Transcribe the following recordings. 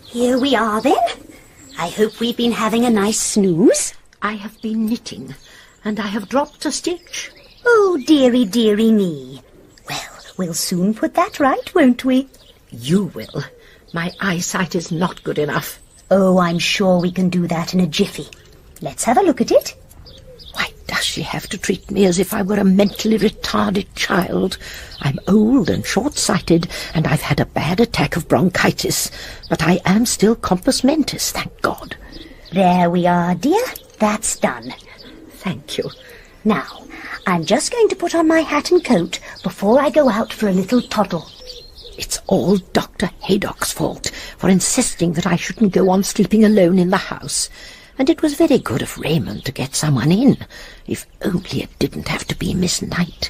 Here we are, then. I hope we've been having a nice snooze. I have been knitting, and I have dropped a stitch. Oh, dearie, dearie me. Well, we'll soon put that right, won't we? You will. My eyesight is not good enough. Oh, I'm sure we can do that in a jiffy. Let's have a look at it. Why does she have to treat me as if I were a mentally retarded child? I'm old and short-sighted, and I've had a bad attack of bronchitis, but I am still compos mentis, thank God. There we are, dear. That's done. Thank you. Now, I'm just going to put on my hat and coat before I go out for a little toddle. It's all Dr. Haydock's fault for insisting that I shouldn't go on sleeping alone in the house. And it was very good of Raymond to get someone in, if only it didn't have to be Miss Knight.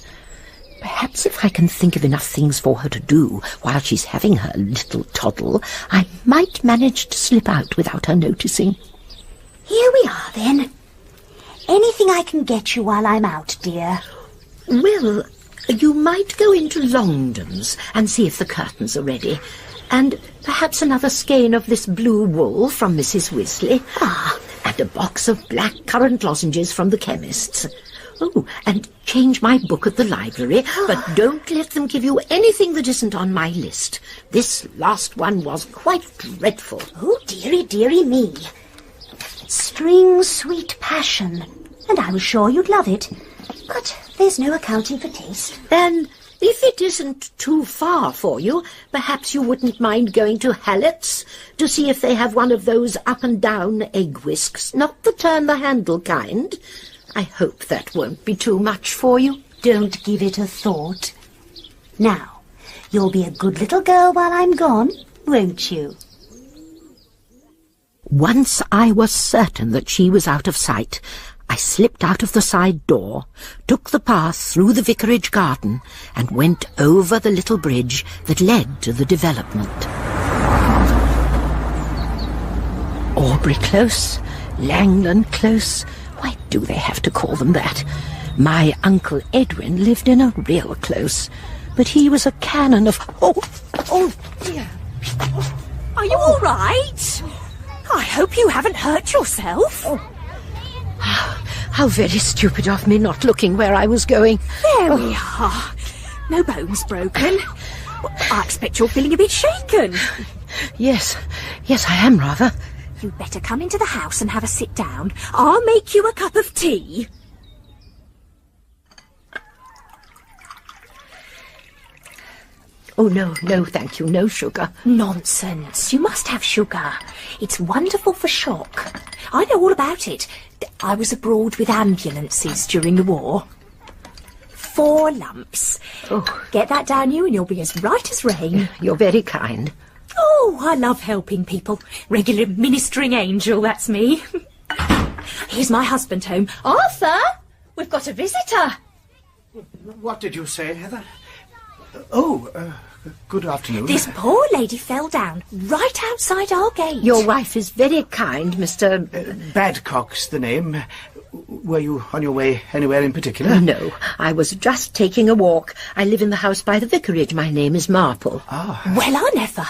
Perhaps if I can think of enough things for her to do while she's having her little toddle, I might manage to slip out without her noticing. Here we are, then. Anything I can get you while I'm out, dear? Well, you might go into Longdon's and see if the curtains are ready. And perhaps another skein of this blue wool from Mrs. Weasley. And a box of black currant lozenges from the chemist's. Oh, and change my book at the library, but don't let them give you anything that isn't on my list. This last one was quite dreadful. Oh, dearie, dearie me. String Sweet Passion. And I was sure you'd love it. But there's no accounting for taste. Then, if it isn't too far for you, perhaps you wouldn't mind going to Hallett's to see if they have one of those up-and-down egg whisks, not the turn-the-handle kind. I hope that won't be too much for you. Don't give it a thought. Now, you'll be a good little girl while I'm gone, won't you? Once I was certain that she was out of sight, I slipped out of the side door, took the path through the vicarage garden, and went over the little bridge that led to the development. Aubrey Close, Langland Close, why do they have to call them that? My Uncle Edwin lived in a real close, but he was a canon of... Oh dear. Are you all right? I hope you haven't hurt yourself. How very stupid of me not looking where I was going. There we are. No bones broken. Well, I expect you're feeling a bit shaken. Yes, I am rather. You'd better come into the house and have a sit down. I'll make you a cup of tea. Oh, no, thank you, no sugar. Nonsense. You must have sugar. It's wonderful for shock. I know all about it. I was abroad with ambulances during the war. 4 lumps. Oh. Get that down you and you'll be as right as rain. You're very kind. Oh, I love helping people. Regular ministering angel, that's me. Here's my husband home. Arthur, we've got a visitor. What did you say, Heather? Oh, good afternoon. This poor lady fell down right outside our gate. Your wife is very kind, Mr... Badcock's the name. Were you on your way anywhere in particular? No, I was just taking a walk. I live in the house by the vicarage. My name is Marple. Ah. Well, I never.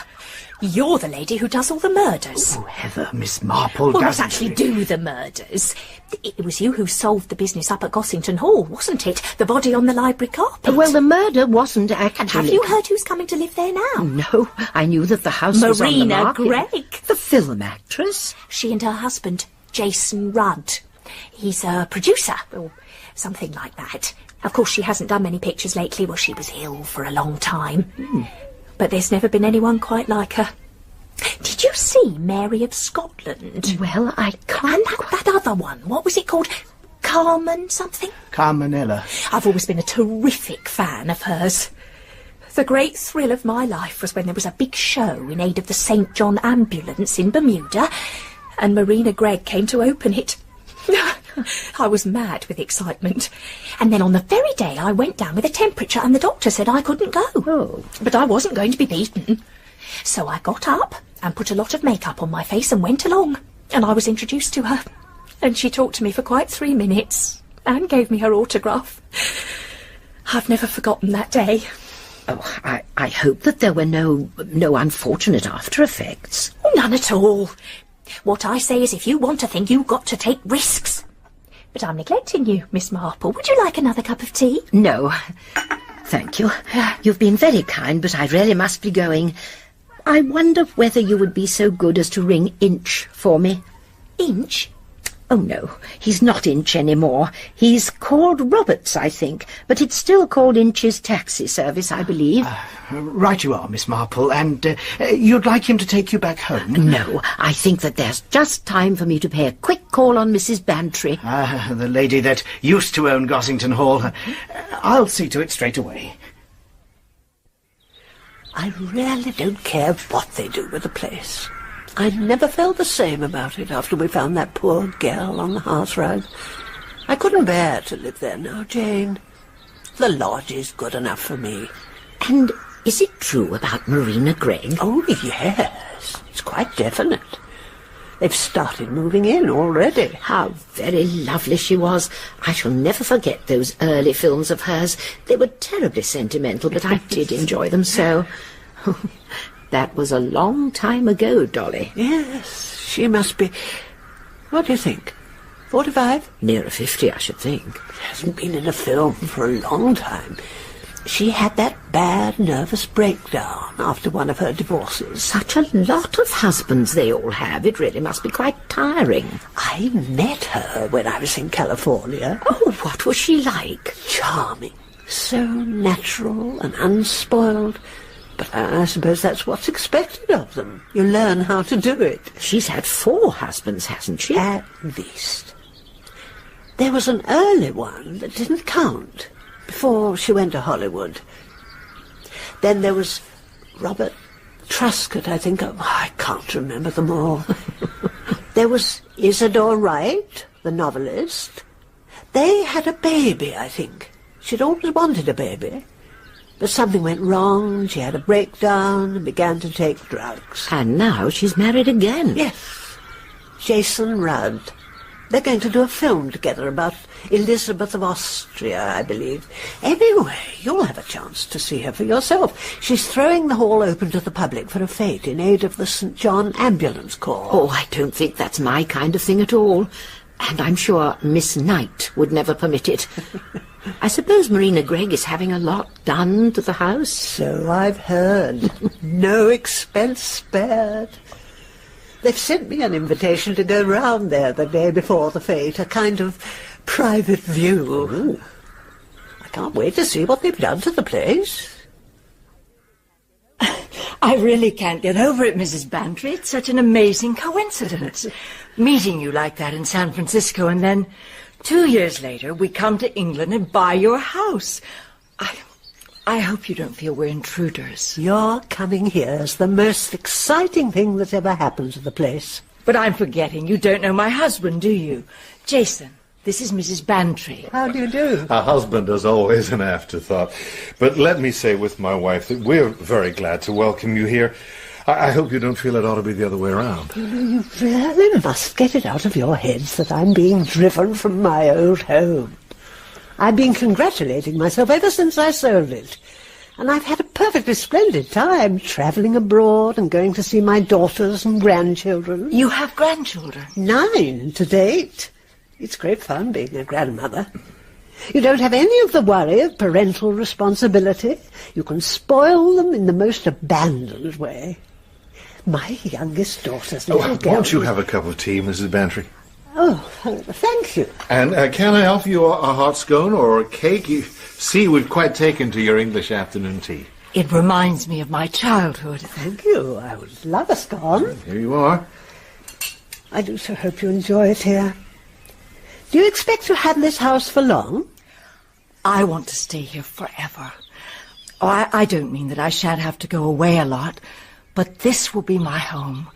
You're the lady who does all the murders. Oh, Heather, Miss Marple Well, not doesn't... actually do the murders. It was you who solved the business up at Gossington Hall, wasn't it? The body on the library carpet. Well, the murder wasn't actually... And have you heard who's coming to live there now? No, I knew that the house was on the Marina market. Gregg. The film actress. She and her husband, Jason Rudd. He's a producer, or something like that. Of course, she hasn't done many pictures lately. Well, she was ill for a long time. But there's never been anyone quite like her. Did you see Mary of Scotland? Well, I can't... And that other one, what was it called? Carmen something? Carmenella. I've always been a terrific fan of hers. The great thrill of my life was when there was a big show in aid of the St. John Ambulance in Bermuda, and Marina Gregg came to open it. I was mad with excitement. And then on the very day I went down with a temperature and the doctor said I couldn't go. Oh. But I wasn't going to be beaten. So I got up and put a lot of makeup on my face and went along. And I was introduced to her. And she talked to me for quite 3 minutes and gave me her autograph. I've never forgotten that day. Oh, I hope that there were no unfortunate after-effects. None at all. What I say is if you want to think, you've got to take risks. But I'm neglecting you, Miss Marple. Would you like another cup of tea? No, thank you. You've been very kind, but I really must be going. I wonder whether you would be so good as to ring Inch for me. Inch? Oh, no, he's not Inch anymore. He's called Roberts, I think, but it's still called Inch's taxi service, I believe. Right you are, Miss Marple, and you'd like him to take you back home? No, I think that there's just time for me to pay a quick call on Mrs. Bantry. The lady that used to own Gossington Hall. I'll see to it straight away. I really don't care what they do with the place. I never felt the same about it after we found that poor girl on the hearthrug. I couldn't bear to live there now, Jane. The lodge is good enough for me. And is it true about Marina Gregg? Oh, yes. It's quite definite. They've started moving in already. How very lovely she was. I shall never forget those early films of hers. They were terribly sentimental, but I did enjoy them so. That was a long time ago, Dolly. Yes, she must be... What do you think? 45? Nearer 50, I should think. She hasn't been in a film for a long time. She had that bad nervous breakdown after one of her divorces. Such a lot of husbands they all have. It really must be quite tiring. I met her when I was in California. Oh, what was she like? Charming. So natural and unspoiled. But I suppose that's what's expected of them. You learn how to do it. She's had 4 husbands, hasn't she? At least. There was an early one that didn't count, before she went to Hollywood. Then there was Robert Truscott, I think. Oh, I can't remember them all. There was Isadore Wright, the novelist. They had a baby, I think. She'd always wanted a baby. But something went wrong, she had a breakdown and began to take drugs. And now she's married again. Yes. Jason Rudd. They're going to do a film together about Elizabeth of Austria, I believe. Anyway, you'll have a chance to see her for yourself. She's throwing the hall open to the public for a fete in aid of the St. John Ambulance Corps. Oh, I don't think that's my kind of thing at all. And I'm sure Miss Knight would never permit it. I suppose Marina Gregg is having a lot done to the house. So I've heard. No expense spared. They've sent me an invitation to go round there the day before the fete, a kind of private view. Ooh. I can't wait to see what they've done to the place. I really can't get over it, Mrs. Bantry. It's such an amazing coincidence. Meeting you like that in San Francisco, and then 2 years later we come to England and buy your house. I hope you don't feel we're intruders. Your coming here is the most exciting thing that's ever happened to the place. But I'm forgetting, you don't know my husband, do you? Jason, this is Mrs. Bantry. How do you do? A husband is always an afterthought. But let me say with my wife that we're very glad to welcome you here. I hope you don't feel it ought to be the other way around. You really must get it out of your heads that I'm being driven from my old home. I've been congratulating myself ever since I sold it. And I've had a perfectly splendid time travelling abroad and going to see my daughters and grandchildren. You have grandchildren? 9 to date. It's great fun being a grandmother. You don't have any of the worry of parental responsibility. You can spoil them in the most abandoned way. My youngest daughter's little girl... Won't you have a cup of tea, Mrs. Bantry? Oh, thank you. And can I offer you a hot scone or a cake? You see, we've quite taken to your English afternoon tea. It reminds me of my childhood. Thank you. I would love a scone. Here you are. I do so hope you enjoy it here. Do you expect to have this house for long? I want to stay here forever. Oh, I don't mean that I shan't have to go away a lot, but this will be my home.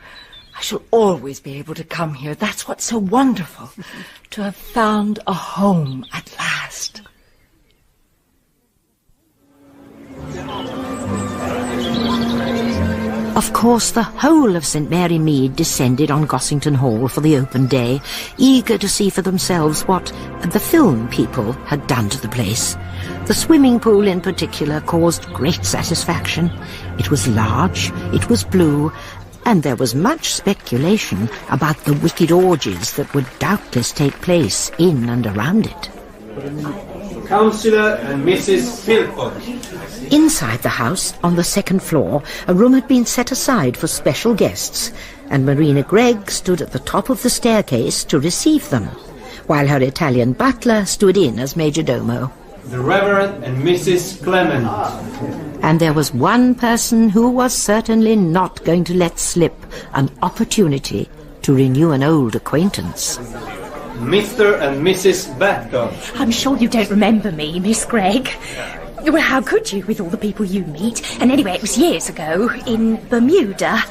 I shall always be able to come here. That's what's so wonderful, to have found a home at last. Of course, the whole of St. Mary Mead descended on Gossington Hall for the open day, eager to see for themselves what the film people had done to the place. The swimming pool in particular caused great satisfaction. It was large, it was blue, and there was much speculation about the wicked orgies that would doubtless take place in and around it. Councillor and Mrs. Philpott. Inside the house, on the second floor, a room had been set aside for special guests, and Marina Gregg stood at the top of the staircase to receive them, while her Italian butler stood in as major domo. The Reverend and Mrs. Clement. And there was one person who was certainly not going to let slip an opportunity to renew an old acquaintance. Mr. and Mrs. Badcock. I'm sure you don't remember me, Miss Gregg. Well, how could you, with all the people you meet? And anyway, it was years ago, in Bermuda.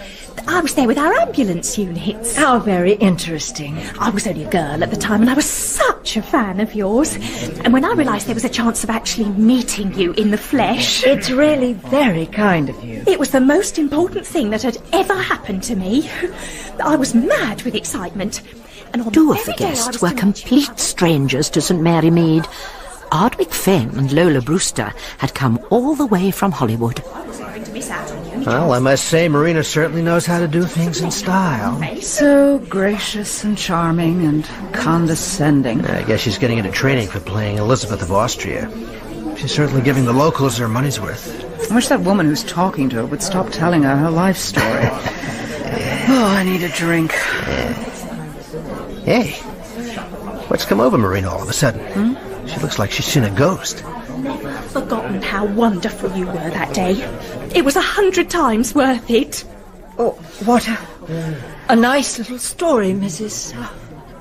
I was there with our ambulance units. How very interesting. I was only a girl at the time, and I was such a fan of yours. And when I realised there was a chance of actually meeting you in the flesh... It's really very kind of you. It was the most important thing that had ever happened to me. I was mad with excitement. And on Two of the guests were complete strangers to St. Mary Mead. Ardwick Fenn and Lola Brewster had come all the way from Hollywood. Well, I must say, Marina certainly knows how to do things in style. So gracious and charming and condescending. I guess she's getting into training for playing Elizabeth of Austria. She's certainly giving the locals their money's worth. I wish that woman who's talking to her would stop telling her life story. Oh, I need a drink. Hey, what's come over Marina all of a sudden? She looks like she's seen a ghost. Never forgotten how wonderful you were that day. It was 100 times worth it. Oh, what a nice little story, Mrs.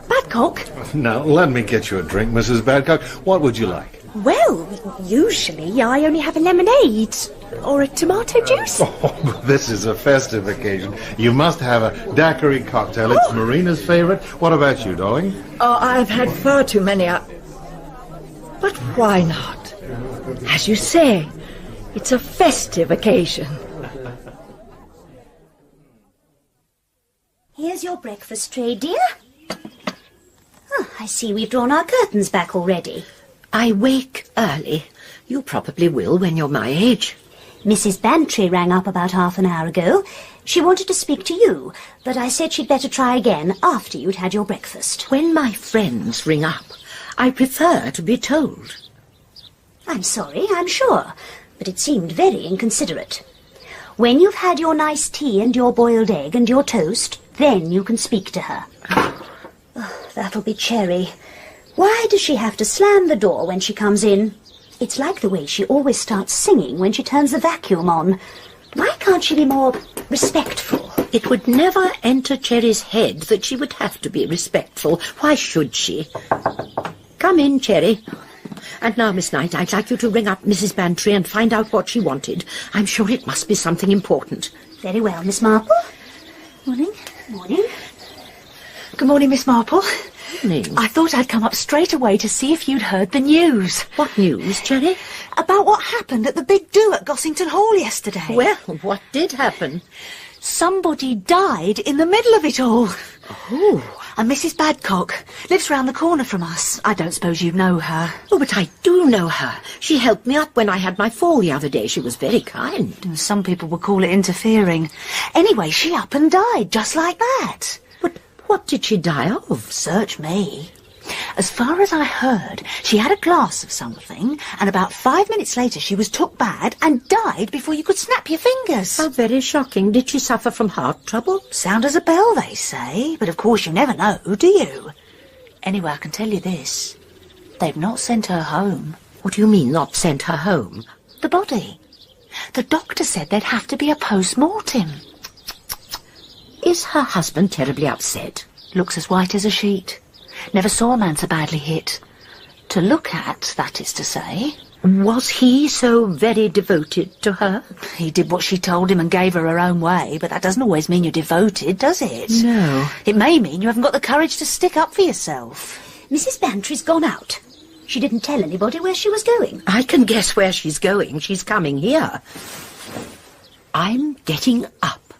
Badcock? Now, let me get you a drink, Mrs. Badcock. What would you like? Well, usually I only have a lemonade or a tomato juice. Oh, this is a festive occasion. You must have a daiquiri cocktail. It's Marina's favourite. What about you, darling? Oh, I've had far too many. But why not? As you say, it's a festive occasion. Here's your breakfast tray, dear. Oh, I see we've drawn our curtains back already. I wake early. You probably will when you're my age. Mrs. Bantry rang up about half an hour ago. She wanted to speak to you, but I said she'd better try again after you'd had your breakfast. When my friends ring up, I prefer to be told. I'm sorry, I'm sure, but it seemed very inconsiderate. When you've had your nice tea and your boiled egg and your toast, then you can speak to her. Oh, that'll be Cherry. Why does she have to slam the door when she comes in? It's like the way she always starts singing when she turns the vacuum on. Why can't she be more respectful? It would never enter Cherry's head that she would have to be respectful. Why should she? Come in, Cherry. And now, Miss Knight, I'd like you to ring up Mrs. Bantry and find out what she wanted. I'm sure it must be something important. Very well, Miss Marple. Morning. Morning. Good morning, Miss Marple. Morning. I thought I'd come up straight away to see if you'd heard the news. What news, Cherry? About what happened at the big do at Gossington Hall yesterday. Well, what did happen? Somebody died in the middle of it all. Oh. And Mrs. Badcock lives round the corner from us. I don't suppose you know her. Oh, but I do know her. She helped me up when I had my fall the other day. She was very kind. Some people would call it interfering. Anyway, she up and died just like that. But what did she die of? Search me. As far as I heard, she had a glass of something, and about 5 minutes later she was took bad and died before you could snap your fingers. How very shocking. Did she suffer from heart trouble? Sound as a bell, they say, but of course you never know, do you? Anyway, I can tell you this. They've not sent her home. What do you mean, not sent her home? The body. The doctor said there'd have to be a post-mortem. Is her husband terribly upset? Looks as white as a sheet. Never saw a man so badly hit. To look at, that is to say. Was he so very devoted to her? He did what she told him and gave her own way, but that doesn't always mean you're devoted, does it? No. It may mean you haven't got the courage to stick up for yourself. Mrs. Bantry's gone out. She didn't tell anybody where she was going. I can guess where she's going. She's coming here. I'm getting up.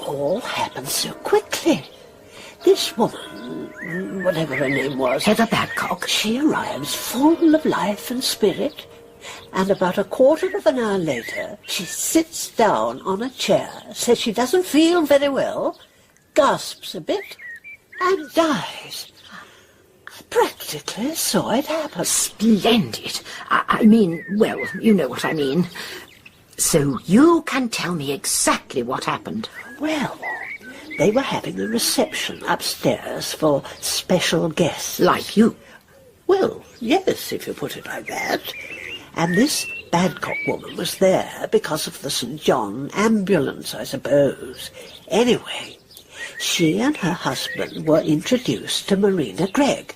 all happened so quickly. This woman, whatever her name was... Heather Badcock. She arrives full of life and spirit, and about a quarter of an hour later, she sits down on a chair, says she doesn't feel very well, gasps a bit, and dies. I practically saw it happen. Splendid. I mean, well, you know what I mean. So you can tell me exactly what happened. Well, they were having a reception upstairs for special guests. Like you? Well, yes, if you put it like that. And this Badcock woman was there because of the St. John ambulance, I suppose. Anyway, she and her husband were introduced to Marina Gregg.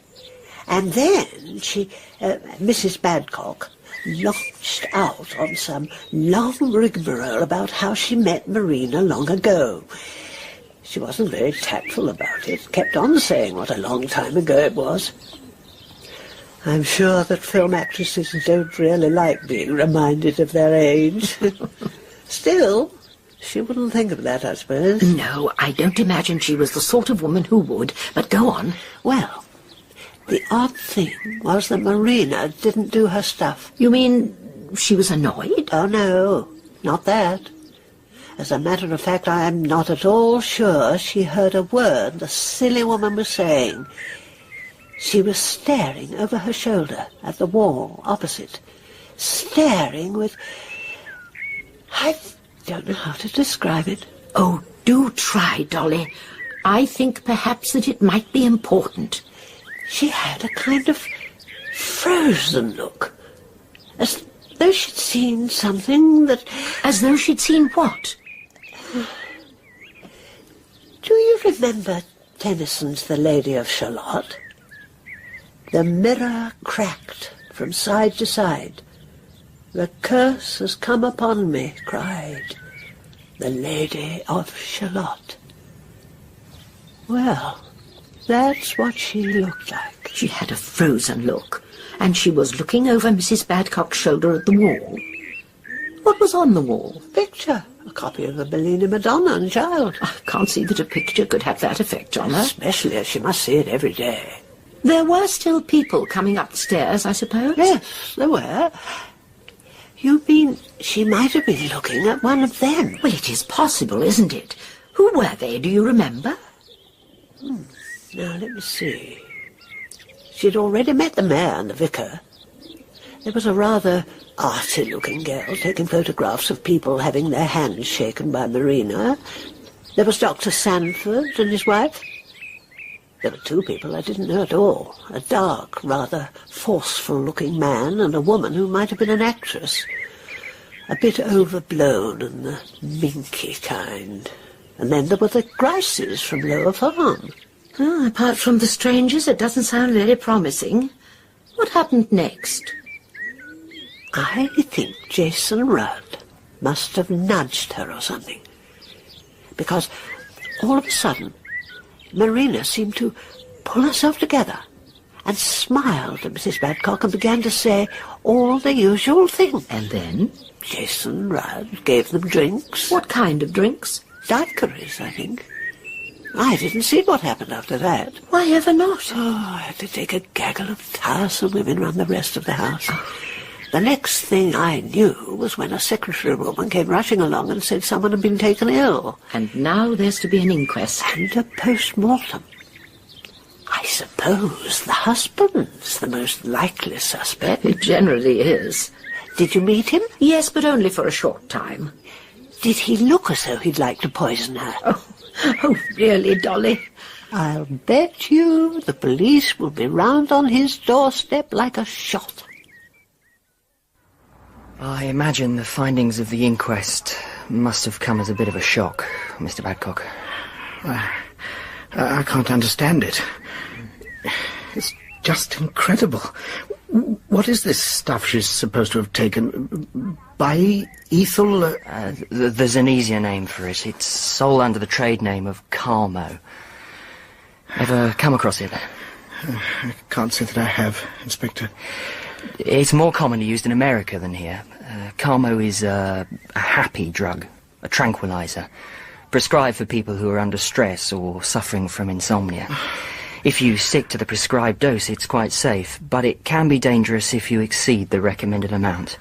And then Mrs. Badcock, launched out on some long rigmarole about how she met Marina long ago. She wasn't very tactful about it, kept on saying what a long time ago it was. I'm sure that film actresses don't really like being reminded of their age. Still, she wouldn't think of that, I suppose. No, I don't imagine she was the sort of woman who would, but go on. Well, the odd thing was that Marina didn't do her stuff. You mean she was annoyed? Oh, no, not that. As a matter of fact, I am not at all sure she heard a word the silly woman was saying. She was staring over her shoulder at the wall opposite, staring with... I don't know how to describe it. Oh, do try, Dolly. I think perhaps that it might be important. She had a kind of frozen look, as though she'd seen something that... As though she'd seen what? Do you remember Tennyson's The Lady of Shalott? The mirror cracked from side to side. The curse has come upon me, cried the Lady of Shalott. Well, that's what she looked like. She had a frozen look, and she was looking over Mrs. Badcock's shoulder at the wall. What was on the wall? Picture. A copy of the Bellini Madonna and Child. I can't see that a picture could have that effect on her. Especially as she must see it every day. There were still people coming up the stairs, I suppose? Yes, there were. You mean she might have been looking at one of them? Well, it is possible, isn't it? Who were they, do you remember? Now, let me see. She'd already met the mayor and the vicar. There was a rather arty-looking girl taking photographs of people having their hands shaken by Marina. There was Dr. Sanford and his wife. There were two people I didn't know at all. A dark, rather forceful-looking man and a woman who might have been an actress. A bit overblown and the minky kind. And then there were the Grices from Lower Farm. Oh, apart from the strangers, it doesn't sound very promising. What happened next? I think Jason Rudd must have nudged her or something. Because all of a sudden, Marina seemed to pull herself together and smiled at Mrs. Badcock and began to say all the usual things. And then? Jason Rudd gave them drinks. What kind of drinks? Daiquiris, I think. I didn't see what happened after that. Why ever not? Oh, I had to take a gaggle of tiresome women round the rest of the house. The next thing I knew was when a secretary woman came rushing along and said someone had been taken ill. And now there's to be an inquest. And a post-mortem. I suppose the husband's the most likely suspect. It generally is. Did you meet him? Yes, but only for a short time. Did he look as though he'd like to poison her? Oh, really, Dolly? I'll bet you the police will be round on his doorstep like a shot. I imagine the findings of the inquest must have come as a bit of a shock, Mr. Badcock. I can't understand it. It's just incredible. What is this stuff she's supposed to have taken? Bi-ethyl? There's an easier name for it. It's sold under the trade name of Calmo. Ever come across it? I can't say that I have, Inspector. It's more commonly used in America than here. Calmo is a happy drug, a tranquilizer. prescribed for people who are under stress or suffering from insomnia. If you stick to the prescribed dose, it's quite safe, but it can be dangerous if you exceed the recommended amount.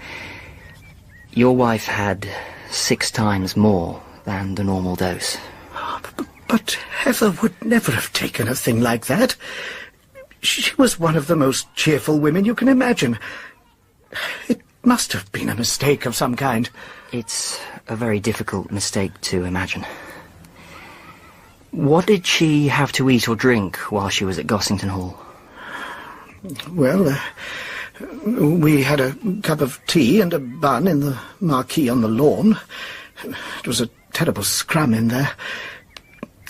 Your wife had 6 times more than the normal dose. But Heather would never have taken a thing like that. She was one of the most cheerful women you can imagine. It must have been a mistake of some kind. It's a very difficult mistake to imagine. What did she have to eat or drink while she was at Gossington Hall? Well, we had a cup of tea and a bun in the marquee on the lawn. It was a terrible scrum in there.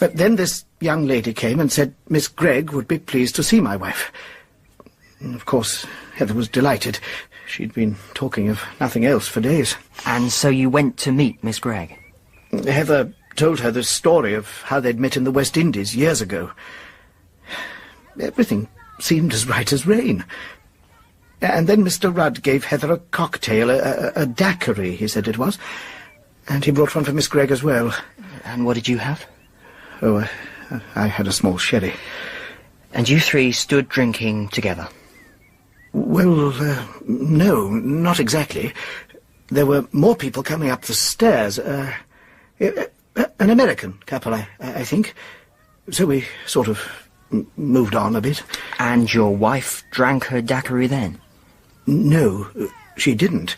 But then this young lady came and said Miss Gregg would be pleased to see my wife. And of course, Heather was delighted. She'd been talking of nothing else for days. And so you went to meet Miss Gregg? Heather told her the story of how they'd met in the West Indies years ago. Everything seemed as right as rain. And then Mr. Rudd gave Heather a cocktail, a daiquiri, he said it was. And he brought one for Miss Gregg as well. And what did you have? Oh, I had a small sherry. And you 3 stood drinking together? Well, no, not exactly. There were more people coming up the stairs. An American couple, I think. So we sort of moved on a bit. And your wife drank her daiquiri then? No, she didn't.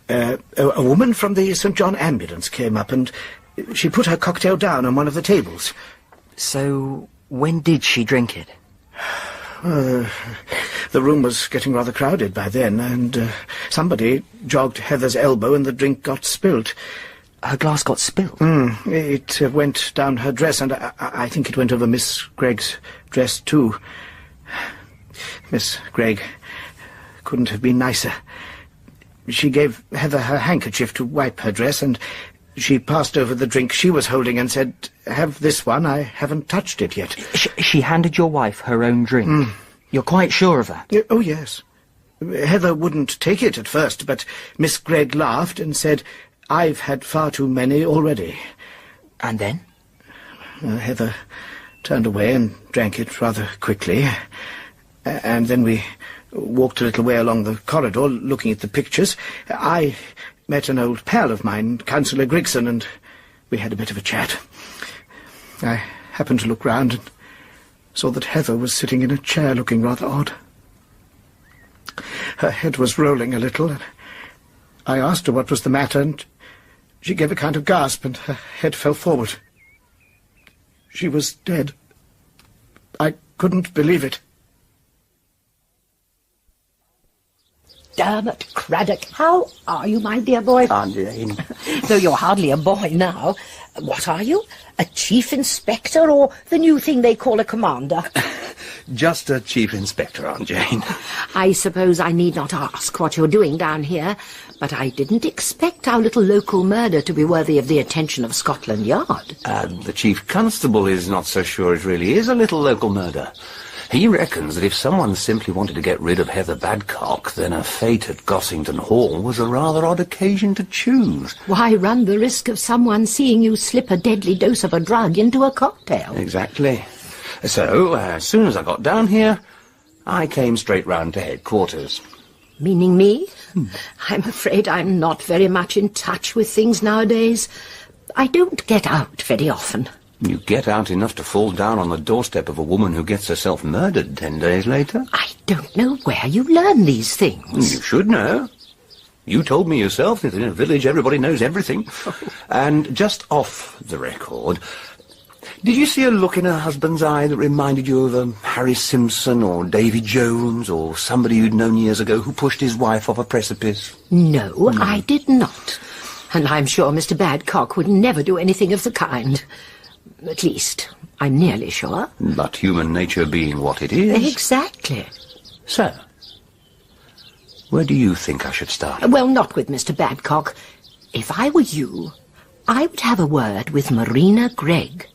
A woman from the St. John ambulance came up and she put her cocktail down on one of the tables. So when did she drink it? The room was getting rather crowded by then, and somebody jogged Heather's elbow and the drink got spilt. Her glass got spilt? It went down her dress, and I think it went over Miss Gregg's dress too. Miss Gregg couldn't have been nicer. She gave Heather her handkerchief to wipe her dress, and she passed over the drink she was holding and said, "Have this one, I haven't touched it yet." She handed your wife her own drink? You're quite sure of that? Oh, yes. Heather wouldn't take it at first, but Miss Gregg laughed and said, "I've had far too many already." And then? Heather turned away and drank it rather quickly. And then we walked a little way along the corridor, looking at the pictures. I met an old pal of mine, Councillor Grigson, and we had a bit of a chat. I happened to look round and saw that Heather was sitting in a chair looking rather odd. Her head was rolling a little, and I asked her what was the matter, and she gave a kind of gasp, and her head fell forward. She was dead. I couldn't believe it. Dermot Craddock, how are you, my dear boy? Aunt Jane. Though you're hardly a boy now. What are you? A chief inspector, or the new thing they call a commander? Just a chief inspector, Aunt Jane. I suppose I need not ask what you're doing down here, but I didn't expect our little local murder to be worthy of the attention of Scotland Yard. The chief constable is not so sure it really is a little local murder. He reckons that if someone simply wanted to get rid of Heather Badcock, then a fete at Gossington Hall was a rather odd occasion to choose. Why run the risk of someone seeing you slip a deadly dose of a drug into a cocktail? Exactly. So, as soon as I got down here, I came straight round to headquarters. Meaning me? I'm afraid I'm not very much in touch with things nowadays. I don't get out very often. You get out enough to fall down on the doorstep of a woman who gets herself murdered 10 days later? I don't know where you learn these things. You should know. You told me yourself that in a village everybody knows everything. And just off the record, did you see a look in her husband's eye that reminded you of Harry Simpson or Davy Jones or somebody you'd known years ago who pushed his wife off a precipice? No, I did not. And I'm sure Mr. Badcock would never do anything of the kind. At least, I'm nearly sure. But human nature being what it is... Exactly. So, where do you think I should start? Well, not with Mr. Badcock. If I were you, I would have a word with Marina Gregg.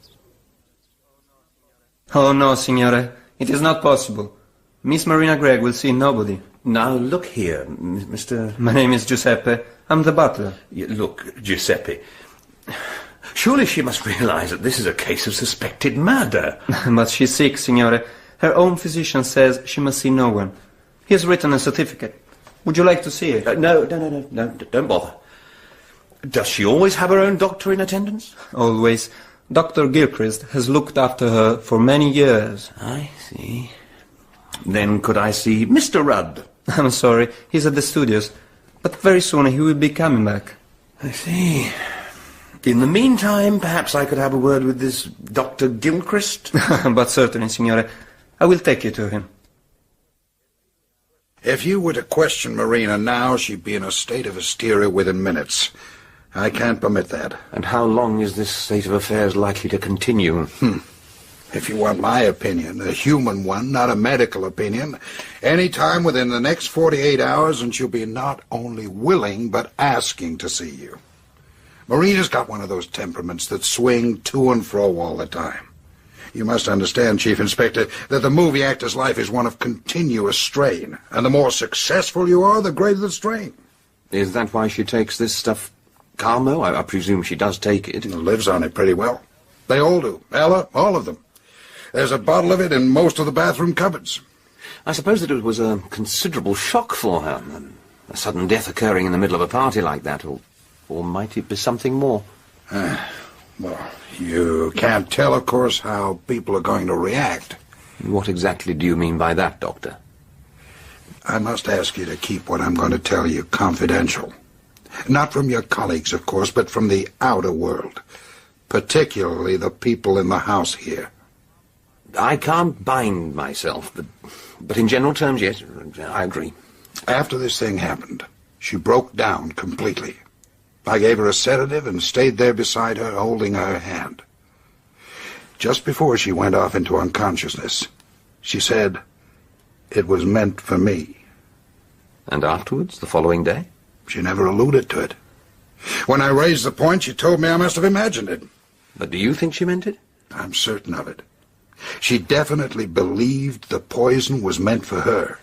Oh, no, signore. It is not possible. Miss Marina Gregg will see nobody. Now, look here, Mr... My name is Giuseppe. I'm the butler. Look, Giuseppe... Surely she must realize that this is a case of suspected murder. But she's sick, signore. Her own physician says she must see no one. He has written a certificate. Would you like to see it? No, don't bother. Does she always have her own doctor in attendance? Always. Dr. Gilchrist has looked after her for many years. I see. Then could I see Mr. Rudd? I'm sorry, he's at the studios. But very soon he will be coming back. I see. In the meantime, perhaps I could have a word with this Dr. Gilchrist? But certainly, signore. I will take you to him. If you were to question Marina now, she'd be in a state of hysteria within minutes. I can't permit that. And how long is this state of affairs likely to continue? If you want my opinion, a human one, not a medical opinion, any time within the next 48 hours, and she'll be not only willing, but asking to see you. Marina's got one of those temperaments that swing to and fro all the time. You must understand, Chief Inspector, that the movie actor's life is one of continuous strain, and the more successful you are, the greater the strain. Is that why she takes this stuff calmo? I presume she does take it. Lives on it pretty well. They all do. Ella, all of them. There's a bottle of it in most of the bathroom cupboards. I suppose that it was a considerable shock for her. A sudden death occurring in the middle of a party like that, or might it be something more? Well, you can't tell, of course, how people are going to react. What exactly do you mean by that, Doctor? I must ask you to keep what I'm going to tell you confidential. Not from your colleagues, of course, but from the outer world. Particularly the people in the house here. I can't bind myself, but in general terms, yes, I agree. After this thing happened, she broke down completely. I gave her a sedative and stayed there beside her, holding her hand. Just before she went off into unconsciousness, she said, "It was meant for me." And afterwards, the following day? She never alluded to it. When I raised the point, she told me I must have imagined it. But do you think she meant it? I'm certain of it. She definitely believed the poison was meant for her.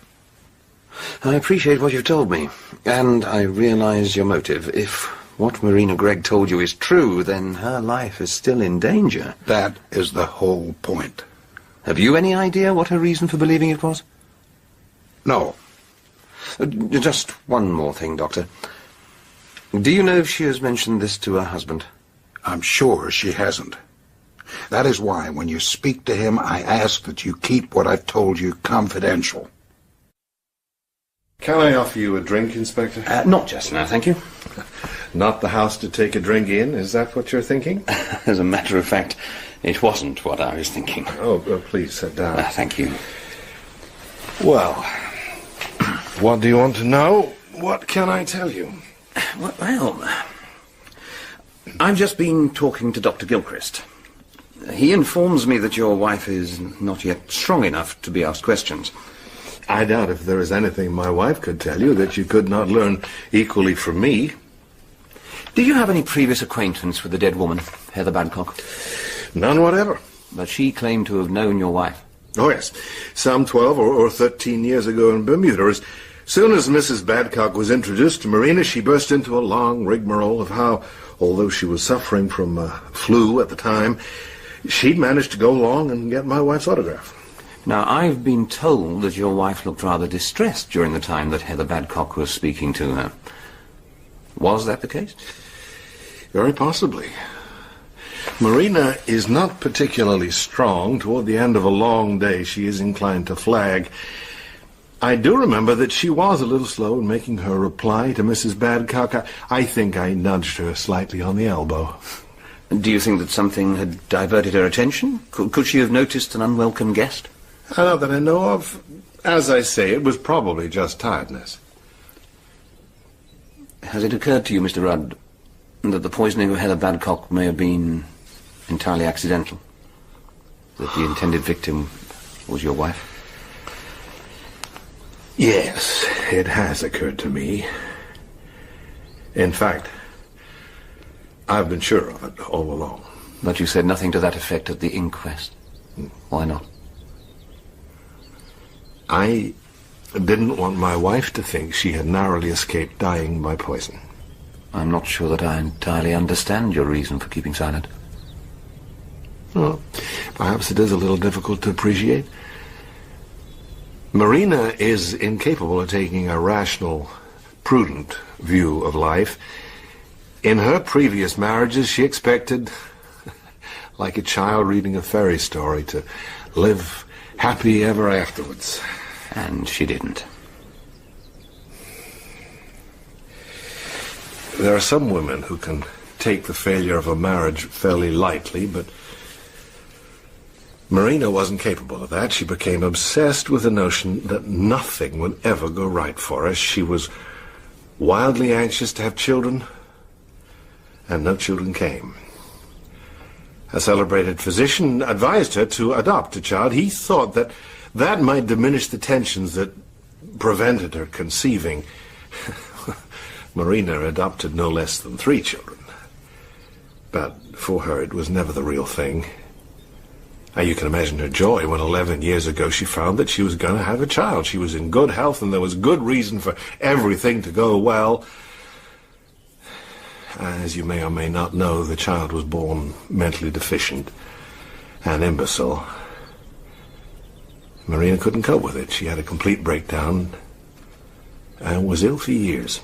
I appreciate what you've told me, and I realize your motive. If what Marina Gregg told you is true, then her life is still in danger. That is the whole point. Have you any idea what her reason for believing it was? No. Just one more thing, Doctor. Do you know if she has mentioned this to her husband? I'm sure she hasn't. That is why, when you speak to him, I ask that you keep what I've told you confidential. Can I offer you a drink, Inspector? Not just now, thank you. Not the house to take a drink in, is that what you're thinking? As a matter of fact, it wasn't what I was thinking. Oh, please sit down. Thank you. Well, what do you want to know? What can I tell you? Well, I've just been talking to Dr. Gilchrist. He informs me that your wife is not yet strong enough to be asked questions. I doubt if there is anything my wife could tell you that you could not learn equally from me. Did you have any previous acquaintance with the dead woman, Heather Badcock? None whatever. But she claimed to have known your wife. Oh, yes. Some 12 or 13 years ago in Bermuda. As soon as Mrs. Badcock was introduced to Marina, she burst into a long rigmarole of how, although she was suffering from flu at the time, she'd managed to go along and get my wife's autograph. Now, I've been told that your wife looked rather distressed during the time that Heather Badcock was speaking to her. Was that the case? Very possibly. Marina is not particularly strong. Toward the end of a long day, she is inclined to flag. I do remember that she was a little slow in making her reply to Mrs. Badcock. I think I nudged her slightly on the elbow. Do you think that something had diverted her attention? Could she have noticed an unwelcome guest? Not that I know of. As I say, it was probably just tiredness. Has it occurred to you, Mr. Rudd, that the poisoning of Heather Badcock may have been entirely accidental? That the intended victim was your wife? Yes, it has occurred to me. In fact, I've been sure of it all along. But you said nothing to that effect at the inquest. Why not? I didn't want my wife to think she had narrowly escaped dying by poison. I'm not sure that I entirely understand your reason for keeping silent. Well, perhaps it is a little difficult to appreciate. Marina is incapable of taking a rational, prudent view of life. In her previous marriages, she expected, like a child reading a fairy story, to live happy ever afterwards. And she didn't. There are some women who can take the failure of a marriage fairly lightly, but Marina wasn't capable of that. She became obsessed with the notion that nothing would ever go right for her. She was wildly anxious to have children, and no children came. A celebrated physician advised her to adopt a child. He thought that that might diminish the tensions that prevented her conceiving. Marina adopted no less than 3 children. But for her, it was never the real thing. Now, you can imagine her joy when 11 years ago she found that she was going to have a child. She was in good health, and there was good reason for everything to go well. As you may or may not know, the child was born mentally deficient and imbecile. Marina couldn't cope with it. She had a complete breakdown and was ill for years.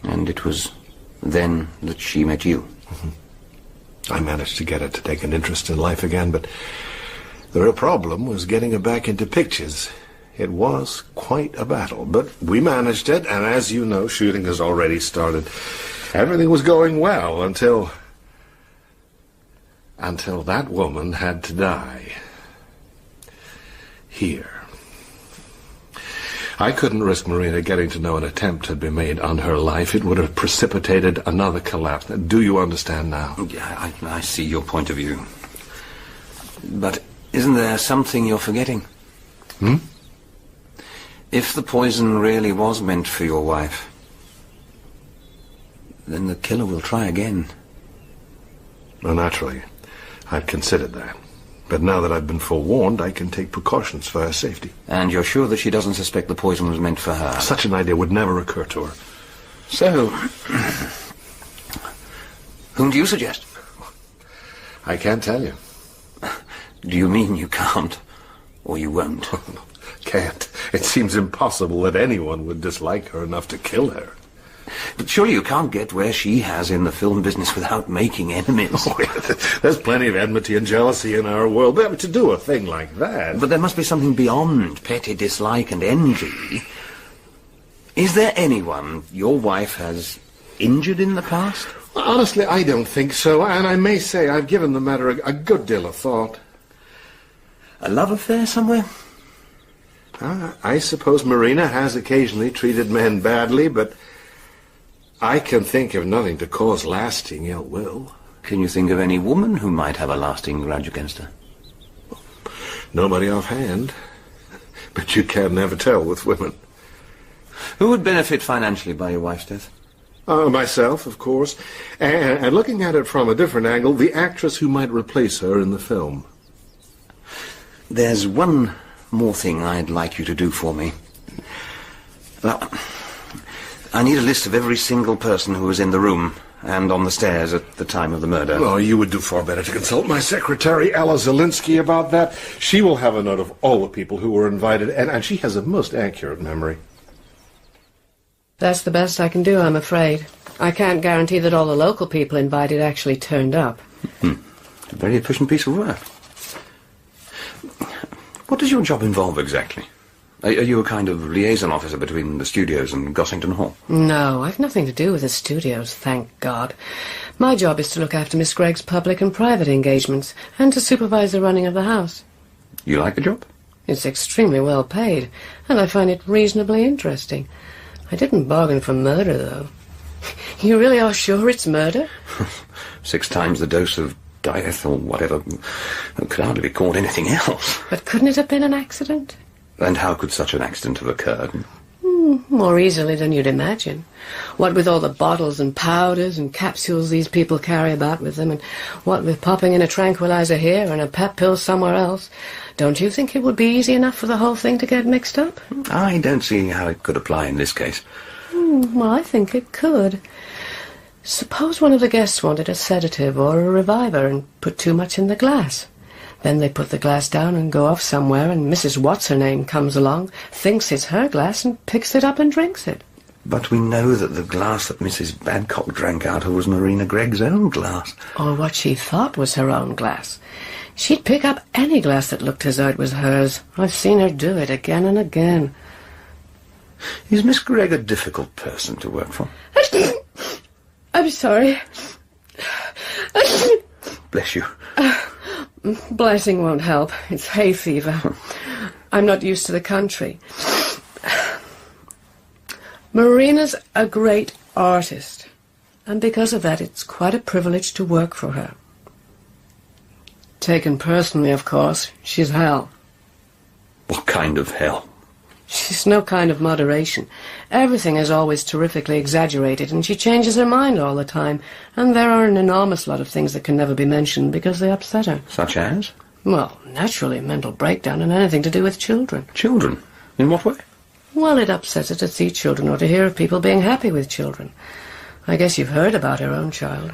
And it was then that she met you? I managed to get her to take an interest in life again, but the real problem was getting her back into pictures. It was quite a battle, but we managed it, and as you know, shooting has already started. Everything was going well until that woman had to die. Here. I couldn't risk Marina getting to know an attempt had been made on her life. It would have precipitated another collapse. Do you understand now? Yeah, I see your point of view. But isn't there something you're forgetting? If the poison really was meant for your wife, then the killer will try again. Well, naturally, I've considered that. But now that I've been forewarned, I can take precautions for her safety. And you're sure that she doesn't suspect the poison was meant for her? Such an idea would never occur to her. So, whom do you suggest? I can't tell you. Do you mean you can't, or you won't? Can't. It seems impossible that anyone would dislike her enough to kill her. But surely you can't get where she has in the film business without making enemies. Oh, yeah. There's plenty of enmity and jealousy in our world, but to do a thing like that... But there must be something beyond petty dislike and envy. Is there anyone your wife has injured in the past? Well, honestly, I don't think so, and I may say I've given the matter a good deal of thought. A love affair somewhere? I suppose Marina has occasionally treated men badly, but I can think of nothing to cause lasting ill will. Can you think of any woman who might have a lasting grudge against her? Nobody offhand. But you can never tell with women. Who would benefit financially by your wife's death? Myself, of course. And looking at it from a different angle, the actress who might replace her in the film. There's one more thing I'd like you to do for me. Now, I need a list of every single person who was in the room and on the stairs at the time of the murder. Oh, you would do far better to consult my secretary, Ella Zielinski, about that. She will have a note of all the people who were invited, and she has a most accurate memory. That's the best I can do, I'm afraid. I can't guarantee that all the local people invited actually turned up. A very efficient piece of work. What does your job involve exactly? Are you a kind of liaison officer between the studios and Gossington Hall? No, I've nothing to do with the studios, thank God. My job is to look after Miss Gregg's public and private engagements, and to supervise the running of the house. You like the job? It's extremely well paid, and I find it reasonably interesting. I didn't bargain for murder, though. You really are sure it's murder? 6 times the dose of dieth or whatever. It could hardly be called anything else. But couldn't it have been an accident? And how could such an accident have occurred? More easily than you'd imagine. What with all the bottles and powders and capsules these people carry about with them, and what with popping in a tranquilizer here and a pep pill somewhere else, don't you think it would be easy enough for the whole thing to get mixed up? I don't see how it could apply in this case. Well, I think it could. Suppose one of the guests wanted a sedative or a reviver and put too much in the glass. Then they put the glass down and go off somewhere, and Mrs. What's-her-name comes along, thinks it's her glass, and picks it up and drinks it. But we know that the glass that Mrs. Badcock drank out of was Marina Gregg's own glass. Or what she thought was her own glass. She'd pick up any glass that looked as though it was hers. I've seen her do it again and again. Is Miss Gregg a difficult person to work for? I'm sorry. Bless you. Blessing won't help. It's hay fever. I'm not used to the country. Marina's a great artist, and because of that it's quite a privilege to work for her. Taken personally, of course, she's hell. What kind of hell? She's no kind of moderation. Everything is always terrifically exaggerated, and she changes her mind all the time, and there are an enormous lot of things that can never be mentioned because they upset her. Such as? Well, naturally, mental breakdown and anything to do with children. Children? In what way? Well, it upsets her to see children or to hear of people being happy with children. I guess you've heard about her own child.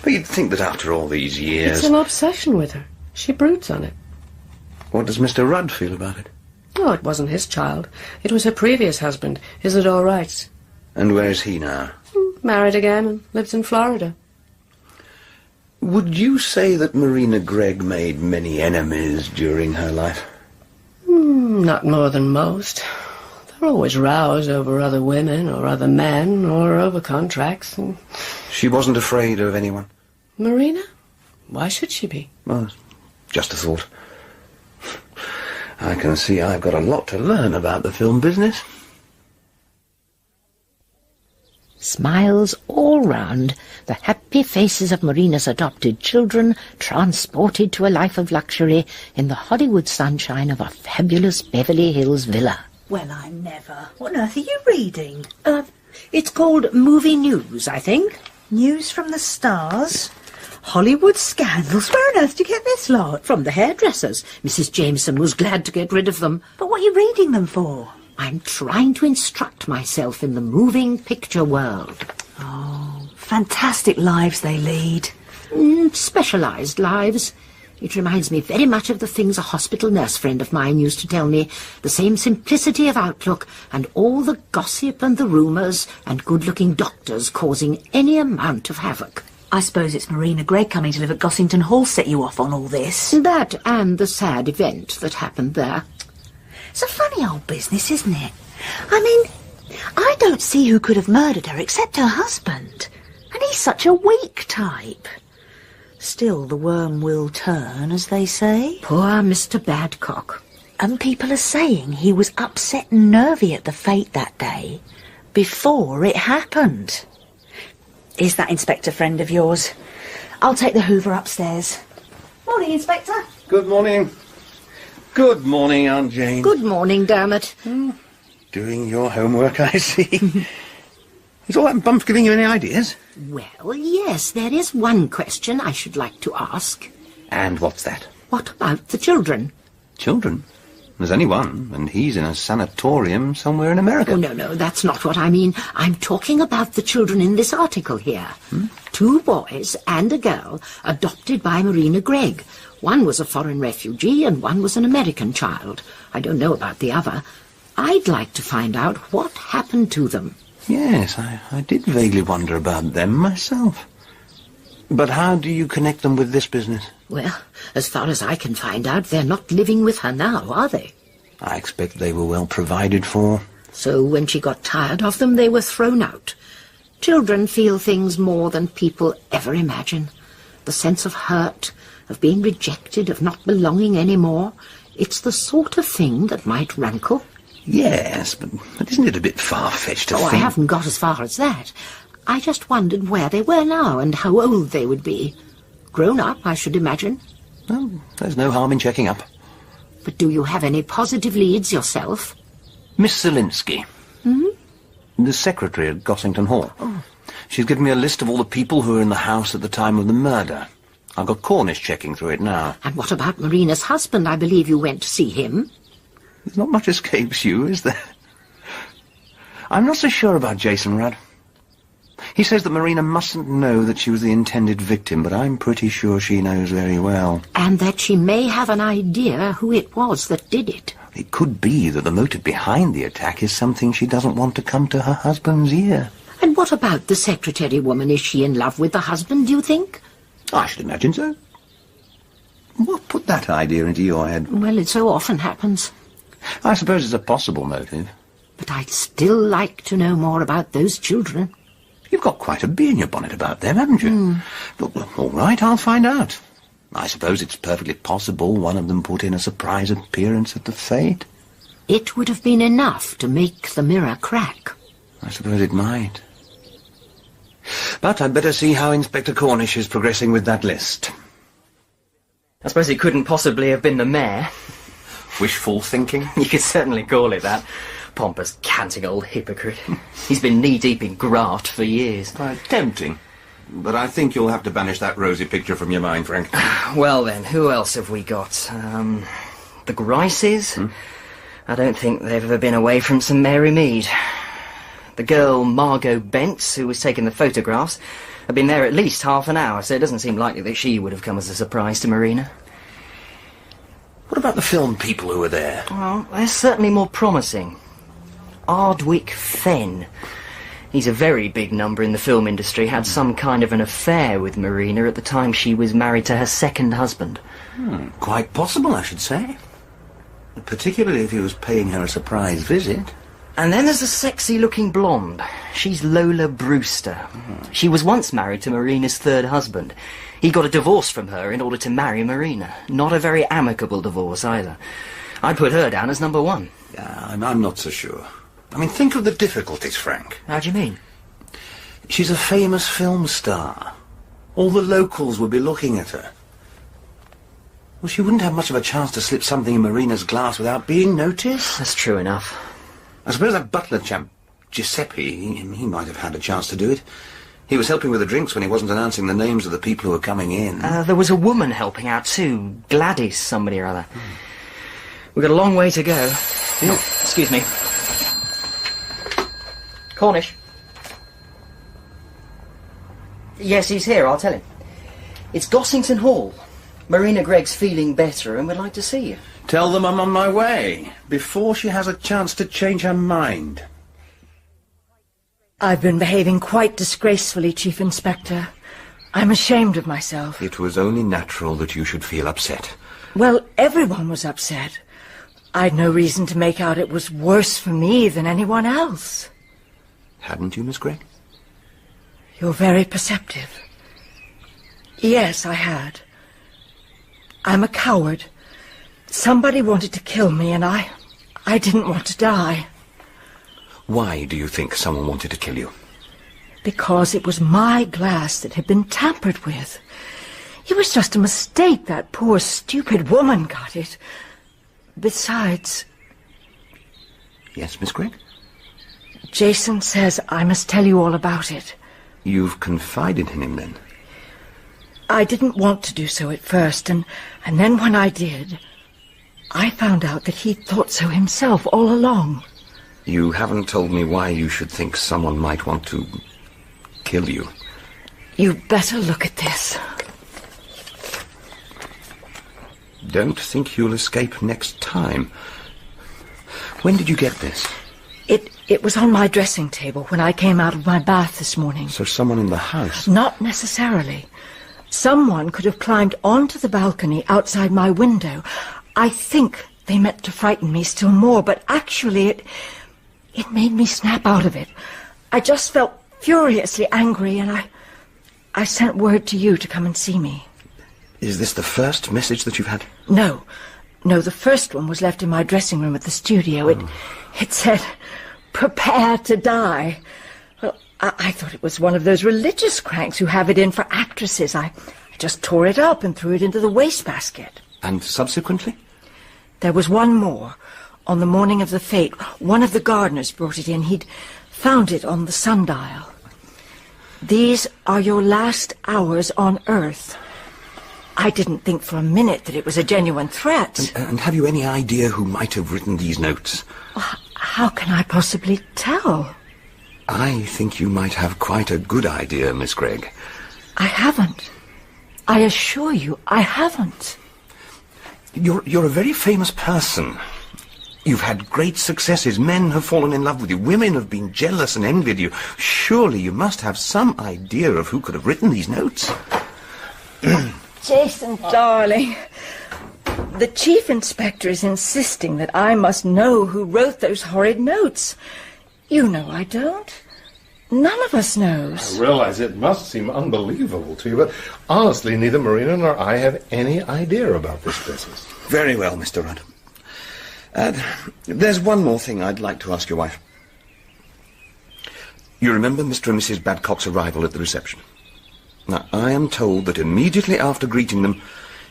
But you'd think that after all these years... It's an obsession with her. She broods on it. What does Mr. Rudd feel about it? Oh, it wasn't his child. It was her previous husband. Is it all right? And where is he now? Married again and lives in Florida. Would you say that Marina Gregg made many enemies during her life? Not more than most. They're always rows over other women or other men or over contracts. And... She wasn't afraid of anyone? Marina? Why should she be? Well, just a thought. I can see I've got a lot to learn about the film business. Smiles all round, the happy faces of Marina's adopted children transported to a life of luxury in the Hollywood sunshine of a fabulous Beverly Hills villa. Well, I never. What on earth are you reading? It's called Movie News, I think. News from the stars? Hollywood scandals? Where on earth do you get this lot? From the hairdressers. Mrs. Jameson was glad to get rid of them. But what are you reading them for? I'm trying to instruct myself in the moving picture world. Oh, fantastic lives they lead. Specialised lives. It reminds me very much of the things a hospital nurse friend of mine used to tell me. The same simplicity of outlook and all the gossip and the rumours and good-looking doctors causing any amount of havoc. I suppose it's Marina Gregg coming to live at Gossington Hall set you off on all this. That and the sad event that happened there. It's a funny old business, isn't it? I mean, I don't see who could have murdered her except her husband. And he's such a weak type. Still, the worm will turn, as they say. Poor Mr. Badcock. And people are saying he was upset and nervy at the fete that day, before it happened. Is that Inspector friend of yours? I'll take the Hoover upstairs. Morning, Inspector. Good morning. Good morning, Aunt Jane. Good morning, Dermot. Doing your homework, I see. Is all that bump giving you any ideas? Well, yes, there is one question I should like to ask. And what's that? What about the children? Children? There's only one, and he's in a sanatorium somewhere in America. Oh, no, that's not what I mean. I'm talking about the children in this article here. 2 boys and a girl adopted by Marina Gregg. One was a foreign refugee and one was an American child. I don't know about the other. I'd like to find out what happened to them. Yes, I did vaguely wonder about them myself. But how do you connect them with this business? Well, as far as I can find out, they're not living with her now, are they? I expect they were well provided for. So when she got tired of them, they were thrown out. Children feel things more than people ever imagine. The sense of hurt, of being rejected, of not belonging anymore. It's the sort of thing that might rankle. Yes, but isn't it a bit far-fetched to think... I haven't got as far as that. I just wondered where they were now and how old they would be. Grown up, I should imagine. Well, there's no harm in checking up. But do you have any positive leads yourself? Miss Zielinski. The secretary at Gossington Hall. Oh. She's given me a list of all the people who were in the house at the time of the murder. I've got Cornish checking through it now. And what about Marina's husband? I believe you went to see him. There's not much escapes you, is there? I'm not so sure about Jason Rudd. He says that Marina mustn't know that she was the intended victim, but I'm pretty sure she knows very well. And that she may have an idea who it was that did it. It could be that the motive behind the attack is something she doesn't want to come to her husband's ear. And what about the secretary woman? Is she in love with the husband, do you think? I should imagine so. What put that idea into your head? Well, it so often happens. I suppose it's a possible motive. But I'd still like to know more about those children. You've got quite a bee in your bonnet about them, haven't you? Look, all right, I'll find out. I suppose it's perfectly possible one of them put in a surprise appearance at the fete. It would have been enough to make the mirror crack. I suppose it might. But I'd better see how Inspector Cornish is progressing with that list. I suppose it couldn't possibly have been the mayor. Wishful thinking? You could certainly call it that. Pompous, canting old hypocrite. He's been knee-deep in graft for years. Quite tempting. But I think you'll have to banish that rosy picture from your mind, Frank. Well then, who else have we got? The Grices? I don't think they've ever been away from St Mary Mead. The girl Margot Bentz, who was taking the photographs, had been there at least half an hour, so it doesn't seem likely that she would have come as a surprise to Marina. What about the film people who were there? Well, they're certainly more promising. Ardwick Fenn. He's a very big number in the film industry, had some kind of an affair with Marina at the time she was married to her second husband. Quite possible, I should say. Particularly if he was paying her a surprise visit. And then there's a sexy-looking blonde. She's Lola Brewster. She was once married to Marina's third husband. He got a divorce from her in order to marry Marina. Not a very amicable divorce, either. I'd put her down as number one. I'm not so sure. I mean, think of the difficulties, Frank. How do you mean? She's a famous film star. All the locals would be looking at her. Well, she wouldn't have much of a chance to slip something in Marina's glass without being noticed. That's true enough. I suppose that butler chap, Giuseppe, he might have had a chance to do it. He was helping with the drinks when he wasn't announcing the names of the people who were coming in. There was a woman helping out too. Gladys somebody or other. We've got a long way to go. Excuse me. Cornish. Yes, he's here, I'll tell him. It's Gossington Hall. Marina Gregg's feeling better and would like to see you. Tell them I'm on my way, before she has a chance to change her mind. I've been behaving quite disgracefully, Chief Inspector. I'm ashamed of myself. It was only natural that you should feel upset. Well, everyone was upset. I'd no reason to make out it was worse for me than anyone else. Hadn't you, Miss Gregg? You're very perceptive. Yes, I had. I'm a coward. Somebody wanted to kill me, and I didn't want to die. Why do you think someone wanted to kill you? Because it was my glass that had been tampered with. It was just a mistake. That poor, stupid woman got it. Besides... Yes, Miss Gregg? Jason says I must tell you all about it. You've confided in him, then? I didn't want to do so at first, and then when I did, I found out that he thought so himself all along. You haven't told me why you should think someone might want to kill you. You'd better look at this. Don't think you'll escape next time. When did you get this? It was on my dressing table when I came out of my bath this morning. So someone in the house? Not necessarily. Someone could have climbed onto the balcony outside my window. I think they meant to frighten me still more, but actually it made me snap out of it. I just felt furiously angry, and I sent word to you to come and see me. Is this the first message that you've had? No, the first one was left in my dressing room at the studio. It said, "Prepare to die." Well, I thought it was one of those religious cranks who have it in for actresses. I just tore it up and threw it into the wastebasket. And subsequently? There was one more. On the morning of the fete, one of the gardeners brought it in. He'd found it on the sundial. "These are your last hours on Earth." I didn't think for a minute that it was a genuine threat. And have you any idea who might have written these notes? How can I possibly tell? I think you might have quite a good idea, Miss Gregg. I haven't. I assure you, I haven't. You're a very famous person. You've had great successes. Men have fallen in love with you. Women have been jealous and envied you. Surely you must have some idea of who could have written these notes. Jason, darling, the chief inspector is insisting that I must know who wrote those horrid notes. You know I don't. None of us knows. I realize it must seem unbelievable to you, but honestly, neither Marina nor I have any idea about this business. Very well, Mr. Rudd. There's one more thing I'd like to ask your wife. You remember Mr. and Mrs. Badcock's arrival at the reception? Now, I am told that immediately after greeting them,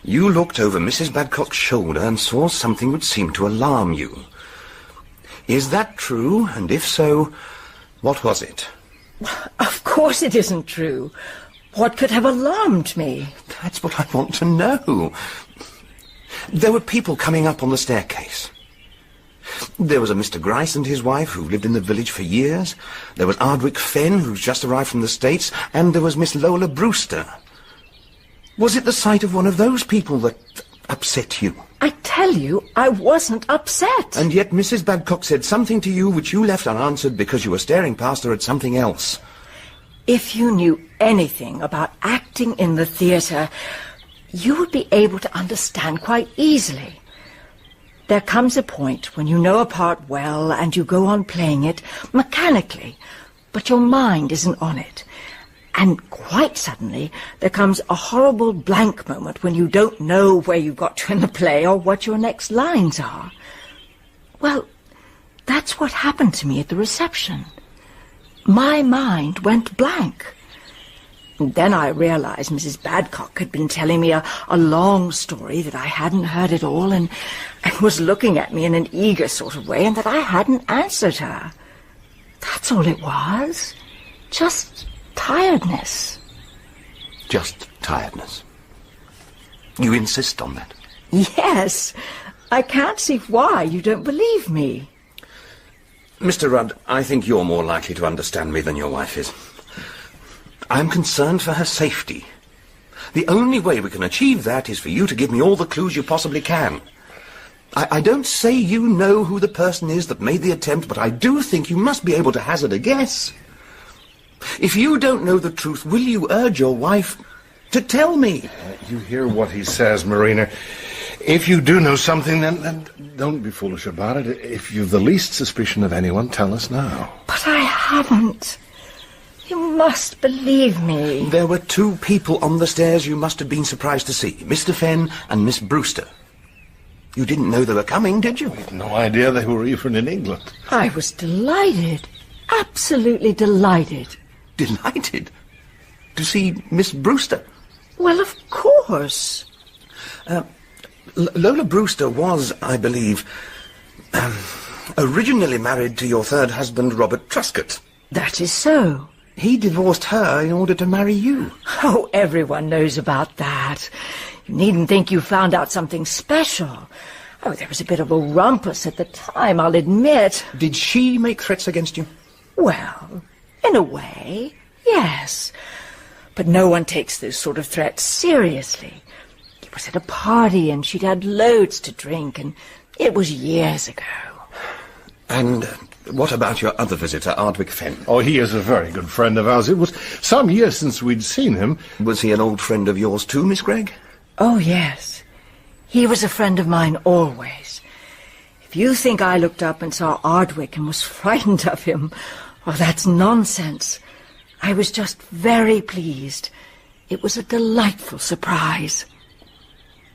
you looked over Mrs. Badcock's shoulder and saw something which seemed to alarm you. Is that true? And if so, what was it? Of course it isn't true. What could have alarmed me? That's what I want to know. There were people coming up on the staircase. There was a Mr. Gryce and his wife who lived in the village for years. There was Ardwick Fenn, who's just arrived from the States, and there was Miss Lola Brewster. Was it the sight of one of those people that upset you? I tell you, I wasn't upset. And yet Mrs. Badcock said something to you which you left unanswered because you were staring past her at something else. If you knew anything about acting in the theatre, you would be able to understand quite easily. There comes a point when you know a part well and you go on playing it mechanically, but your mind isn't on it. And quite suddenly, there comes a horrible blank moment when you don't know where you've got to in the play or what your next lines are. Well, that's what happened to me at the reception. My mind went blank. And then I realized Mrs. Badcock had been telling me a long story that I hadn't heard at all and was looking at me in an eager sort of way and that I hadn't answered her. That's all it was. Just tiredness. Just tiredness. You insist on that? Yes. I can't see why you don't believe me. Mr. Rudd, I think you're more likely to understand me than your wife is. I'm concerned for her safety. The only way we can achieve that is for you to give me all the clues you possibly can. I don't say you know who the person is that made the attempt, but I do think you must be able to hazard a guess. If you don't know the truth, will you urge your wife to tell me? You hear what he says, Marina. If you do know something, then don't be foolish about it. If you've the least suspicion of anyone, tell us now. But I haven't. You must believe me. There were two people on the stairs you must have been surprised to see. Mr. Fenn and Miss Brewster. You didn't know they were coming, did you? We had no idea they were even in England. I was delighted. Absolutely delighted. Delighted? To see Miss Brewster? Well, of course. Lola Brewster was, I believe, originally married to your third husband, Robert Truscott. That is so. He divorced her in order to marry you. Oh, everyone knows about that. You needn't think you found out something special. Oh, there was a bit of a rumpus at the time, I'll admit. Did she make threats against you? Well, in a way, yes. But no one takes those sort of threats seriously. It was at a party and she'd had loads to drink, and it was years ago. And what about your other visitor, Ardwick Fenn? Oh, he is a very good friend of ours. It was some years since we'd seen him. Was he an old friend of yours too, Miss Gregg? Oh, yes. He was a friend of mine always. If you think I looked up and saw Ardwick and was frightened of him, oh, that's nonsense. I was just very pleased. It was a delightful surprise.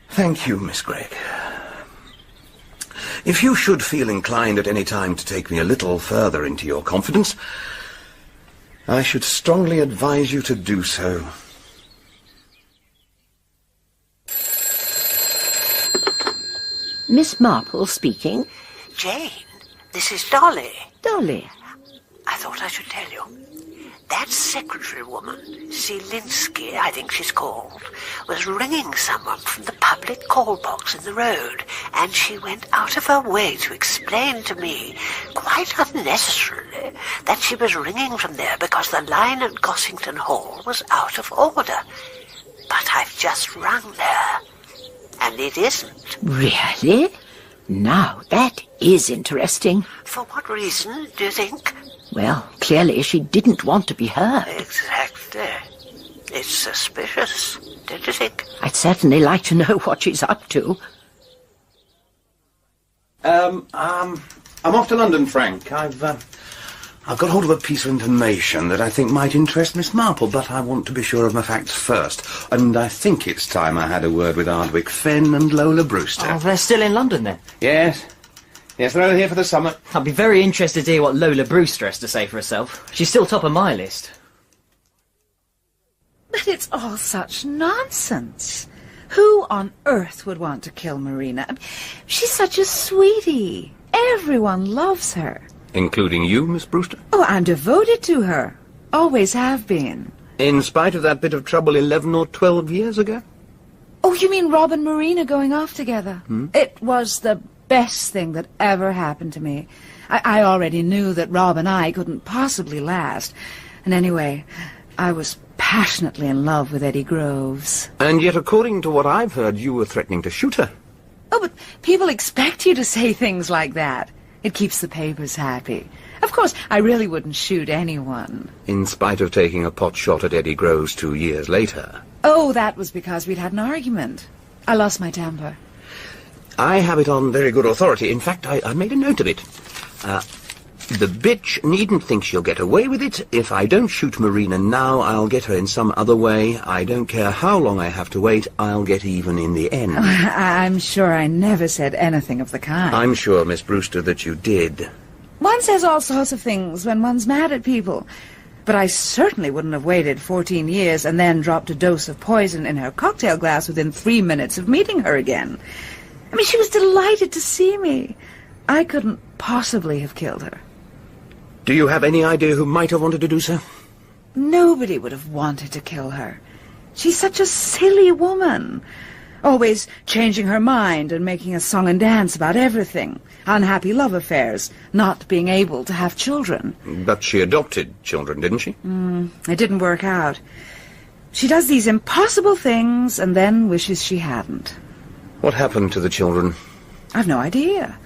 Thank you, Miss Gregg. If you should feel inclined at any time to take me a little further into your confidence, I should strongly advise you to do so. Miss Marple speaking. Jane, this is Dolly. Dolly. I thought I should tell you. That secretary woman, Zielinski, I think she's called, was ringing someone from the public call box in the road, and she went out of her way to explain to me, quite unnecessarily, that she was ringing from there because the line at Gossington Hall was out of order. But I've just rung there, and it isn't. Really? Now, that is interesting. For what reason, do you think? Well, clearly she didn't want to be heard. Exactly. It's suspicious, don't you think? I'd certainly like to know what she's up to. I'm off to London, Frank. I've got hold of a piece of information that I think might interest Miss Marple, but I want to be sure of my facts first. And I think it's time I had a word with Ardwick Fenn and Lola Brewster. Oh, they're still in London, then? Yes. Yes, they're over here for the summer. I'll be very interested to hear what Lola Brewster has to say for herself. She's still top of my list. But it's all such nonsense. Who on earth would want to kill Marina? I mean, she's such a sweetie. Everyone loves her. Including you, Miss Brewster? Oh, I'm devoted to her. Always have been. In spite of that bit of trouble 11 or 12 years ago? Oh, you mean Rob and Marina going off together? It was the best thing that ever happened to me. I already knew that Rob and I couldn't possibly last. And anyway, I was passionately in love with Eddie Groves. And yet, according to what I've heard, you were threatening to shoot her. Oh, but people expect you to say things like that. It keeps the papers happy. Of course, I really wouldn't shoot anyone. In spite of taking a pot shot at Eddie Groves 2 years later. Oh, that was because we'd had an argument. I lost my temper. I have it on very good authority. In fact, I made a note of it. The bitch needn't think she'll get away with it. If I don't shoot Marina now, I'll get her in some other way. I don't care how long I have to wait. I'll get even in the end. I'm sure I never said anything of the kind. I'm sure, Miss Brewster, that you did. One says all sorts of things when one's mad at people. But I certainly wouldn't have waited 14 years and then dropped a dose of poison in her cocktail glass within 3 minutes of meeting her again. I mean, she was delighted to see me. I couldn't possibly have killed her. Do you have any idea who might have wanted to do so? Nobody would have wanted to kill her. She's such a silly woman. Always changing her mind and making a song and dance about everything. Unhappy love affairs, not being able to have children. But she adopted children, didn't she? It didn't work out. She does these impossible things and then wishes she hadn't. What happened to the children? I've no idea.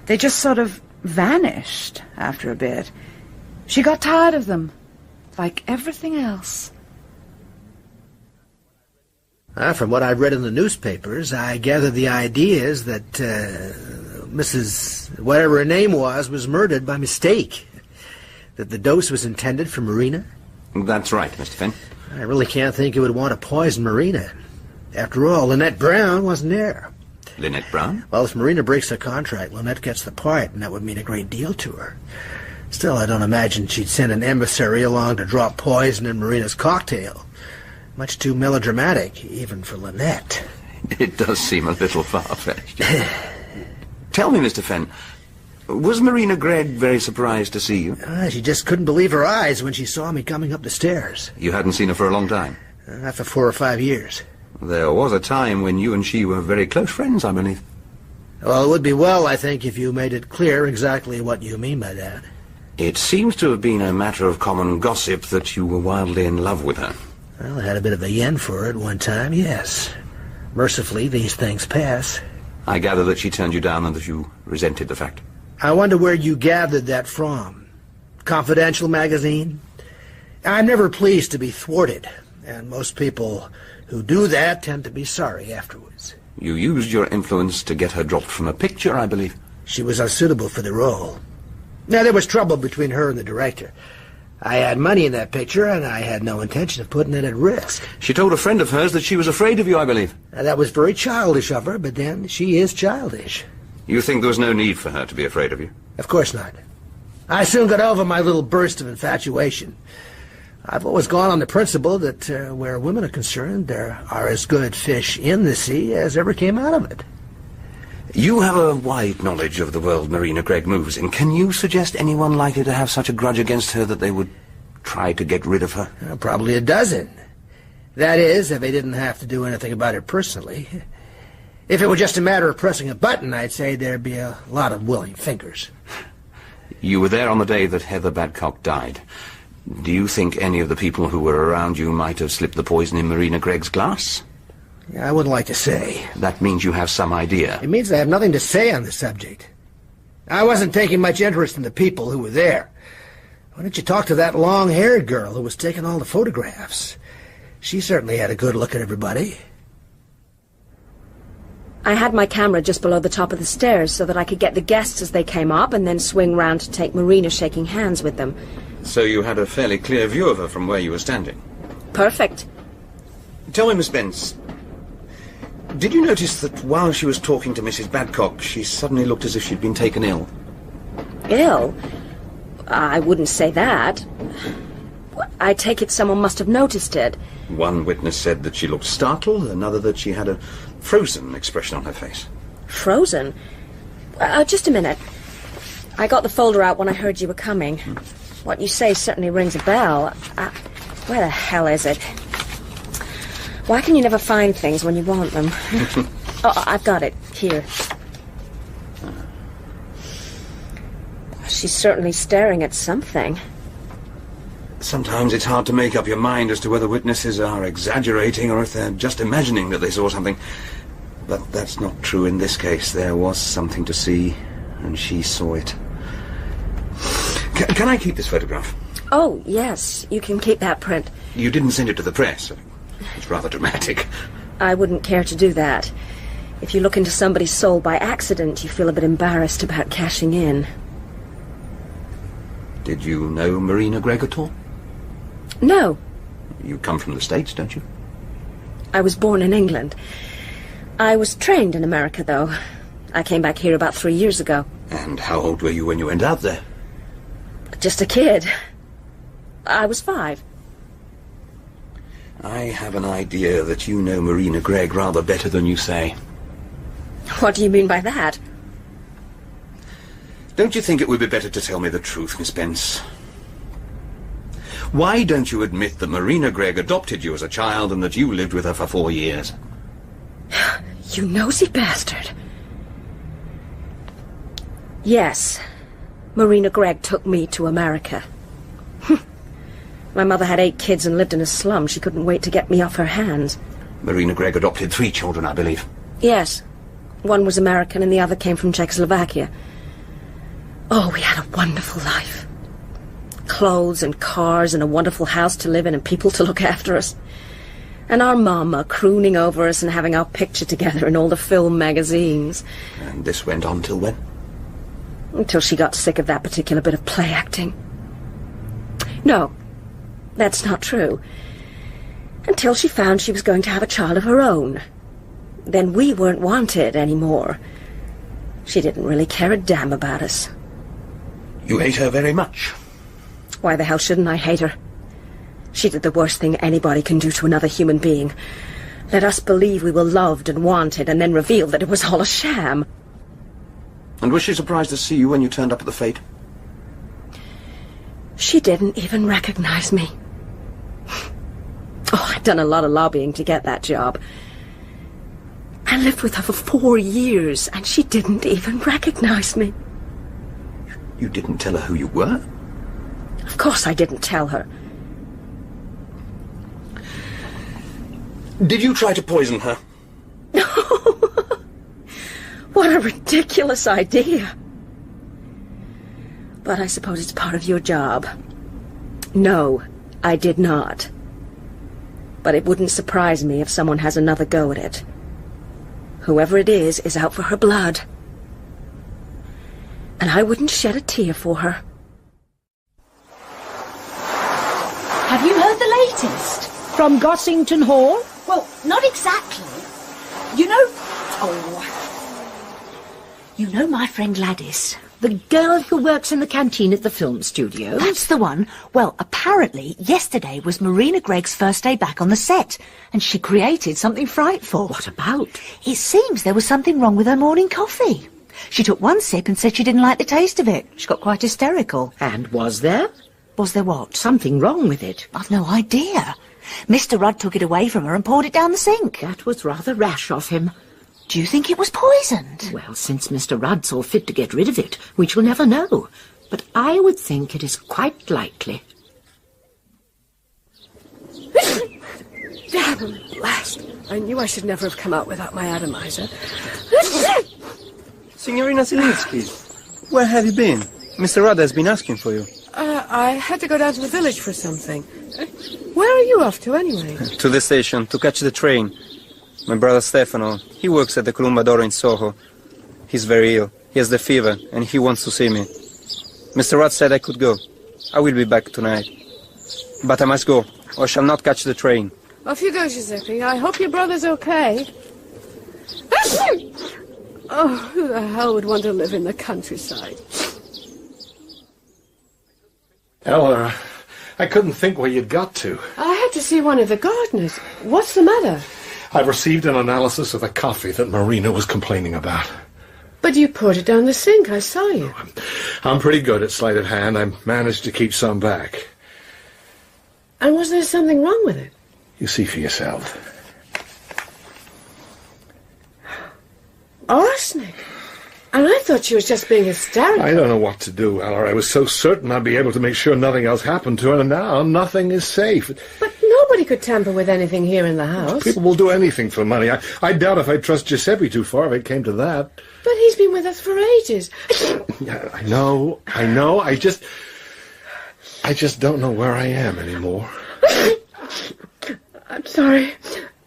They just sort of vanished after a bit. She got tired of them, like everything else. From what I've read in the newspapers, I gather the idea is that Mrs. whatever her name was murdered by mistake. That the dose was intended for Marina. That's right, Mr. Fenn. I really can't think who would want to poison Marina. After all, Lynette Brown wasn't there. Lynette Brown? Well, if Marina breaks the contract, Lynette gets the part, and that would mean a great deal to her. Still, I don't imagine she'd send an emissary along to drop poison in Marina's cocktail. Much too melodramatic, even for Lynette. It does seem a little far-fetched. Tell me, Mr. Fenn, was Marina Gregg very surprised to see you? She just couldn't believe her eyes when she saw me coming up the stairs. You hadn't seen her for a long time? For 4 or 5 years. There was a time when you and she were very close friends, I believe. Well, it would be well, I think, if you made it clear exactly what you mean by that. It seems to have been a matter of common gossip that you were wildly in love with her. Well, I had a bit of a yen for her at one time, yes. Mercifully, these things pass. I gather that she turned you down and that you resented the fact. I wonder where you gathered that from. Confidential magazine? I'm never pleased to be thwarted, and most people who do that tend to be sorry afterwards. You used your influence to get her dropped from a picture, I believe. She was unsuitable for the role. Now, there was trouble between her and the director. I had money in that picture, and I had no intention of putting it at risk. She told a friend of hers that she was afraid of you, I believe. Now, that was very childish of her, but then she is childish. You think there was no need for her to be afraid of you? Of course not. I soon got over my little burst of infatuation. I've always gone on the principle that where women are concerned, there are as good fish in the sea as ever came out of it. You have a wide knowledge of the world Marina Gregg moves in. Can you suggest anyone likely to have such a grudge against her that they would tried to get rid of her? Probably a dozen. That is, if they didn't have to do anything about it personally. If it were just a matter of pressing a button, I'd say there'd be a lot of willing fingers. You were there on the day that Heather Badcock died. Do you think any of the people who were around you might have slipped the poison in Marina Gregg's glass? I wouldn't like to say. That means you have some idea. It means I have nothing to say on the subject. I wasn't taking much interest in the people who were there. Why don't you talk to that long-haired girl who was taking all the photographs? She certainly had a good look at everybody. I had my camera just below the top of the stairs so that I could get the guests as they came up and then swing round to take Marina shaking hands with them. So you had a fairly clear view of her from where you were standing? Perfect. Tell me, Miss Spence, did you notice that while she was talking to Mrs. Badcock, she suddenly looked as if she'd been taken ill? Ill? I wouldn't say that. I take it someone must have noticed it. One witness said that she looked startled, another that she had a frozen expression on her face. Frozen? Just a minute. I got the folder out when I heard you were coming. What you say certainly rings a bell. Where the hell is it? Why can you never find things when you want them? Oh, I've got it. Here. She's certainly staring at something. Sometimes it's hard to make up your mind as to whether witnesses are exaggerating or if they're just imagining that they saw something. But that's not true in this case. There was something to see, and she saw it. Can I keep this photograph? Oh, yes. You can keep that print. You didn't send it to the press. It's rather dramatic. I wouldn't care to do that. If you look into somebody's soul by accident, you feel a bit embarrassed about cashing in. Did you know Marina Gregg at all? No. You come from the States, don't you? I was born in England. I was trained in America, though. I came back here about 3 years ago. And how old were you when you went out there? Just a kid. I was 5. I have an idea that you know Marina Gregg rather better than you say. What do you mean by that? Don't you think it would be better to tell me the truth, Miss Spence? Why don't you admit that Marina Gregg adopted you as a child and that you lived with her for 4 years? You nosy bastard. Yes, Marina Gregg took me to America. My mother had 8 kids and lived in a slum. She couldn't wait to get me off her hands. Marina Gregg adopted 3 children, I believe. Yes. One was American and the other came from Czechoslovakia. Oh, we had a wonderful life. Clothes and cars and a wonderful house to live in and people to look after us. And our mama crooning over us and having our picture together in all the film magazines. And this went on till when? Until she got sick of that particular bit of play acting. No, that's not true. Until she found she was going to have a child of her own. Then we weren't wanted anymore. She didn't really care a damn about us. You hate her very much. Why the hell shouldn't I hate her? She did the worst thing anybody can do to another human being. Let us believe we were loved and wanted and then reveal that it was all a sham. And was she surprised to see you when you turned up at the fete? She didn't even recognize me. Oh, I'd done a lot of lobbying to get that job. I lived with her for 4 years, and she didn't even recognize me. You didn't tell her who you were? Of course I didn't tell her. Did you try to poison her? What a ridiculous idea. But I suppose it's part of your job. No, I did not. But it wouldn't surprise me if someone has another go at it. Whoever it is out for her blood. And I wouldn't shed a tear for her. Have you heard the latest? From Gossington Hall? Well, not exactly. You know... You know my friend Gladys? The girl who works in the canteen at the film studio? That's the one. Well, apparently, yesterday was Marina Gregg's first day back on the set, and she created something frightful. What about? It seems there was something wrong with her morning coffee. She took one sip and said she didn't like the taste of it. She got quite hysterical. And was there? Was there what? Something wrong with it. I've no idea. Mr. Rudd took it away from her and poured it down the sink. That was rather rash of him. Do you think it was poisoned? Well, since Mr. Rudd saw fit to get rid of it, we shall never know. But I would think it is quite likely. Damn blast! I knew I should never have come out without my atomizer. Signorina Zielinski, where have you been? Mr. Rudd has been asking for you. I had to go down to the village for something. Where are you off to, anyway? To the station, to catch the train. My brother Stefano, he works at the Columba d'Oro in Soho. He's very ill. He has the fever, and he wants to see me. Mr. Rudd said I could go. I will be back tonight. But I must go, or I shall not catch the train. Off you go, Giuseppe. I hope your brother's okay. Oh, who the hell would want to live in the countryside? Ella, I couldn't think where you'd got to. I had to see one of the gardeners. What's the matter? I've received an analysis of the coffee that Marina was complaining about. But you poured it down the sink. I saw you. I'm pretty good at sleight of hand. I managed to keep some back. And was there something wrong with it? You see for yourself. Arsenic? And I thought she was just being hysterical. I don't know what to do, Ella. I was so certain I'd be able to make sure nothing else happened to her, and now nothing is safe. But nobody could tamper with anything here in the house. People will do anything for money. I doubt if I'd trust Giuseppe too far if it came to that. But he's been with us for ages. Yeah, I know. I just don't know where I am anymore. I'm sorry.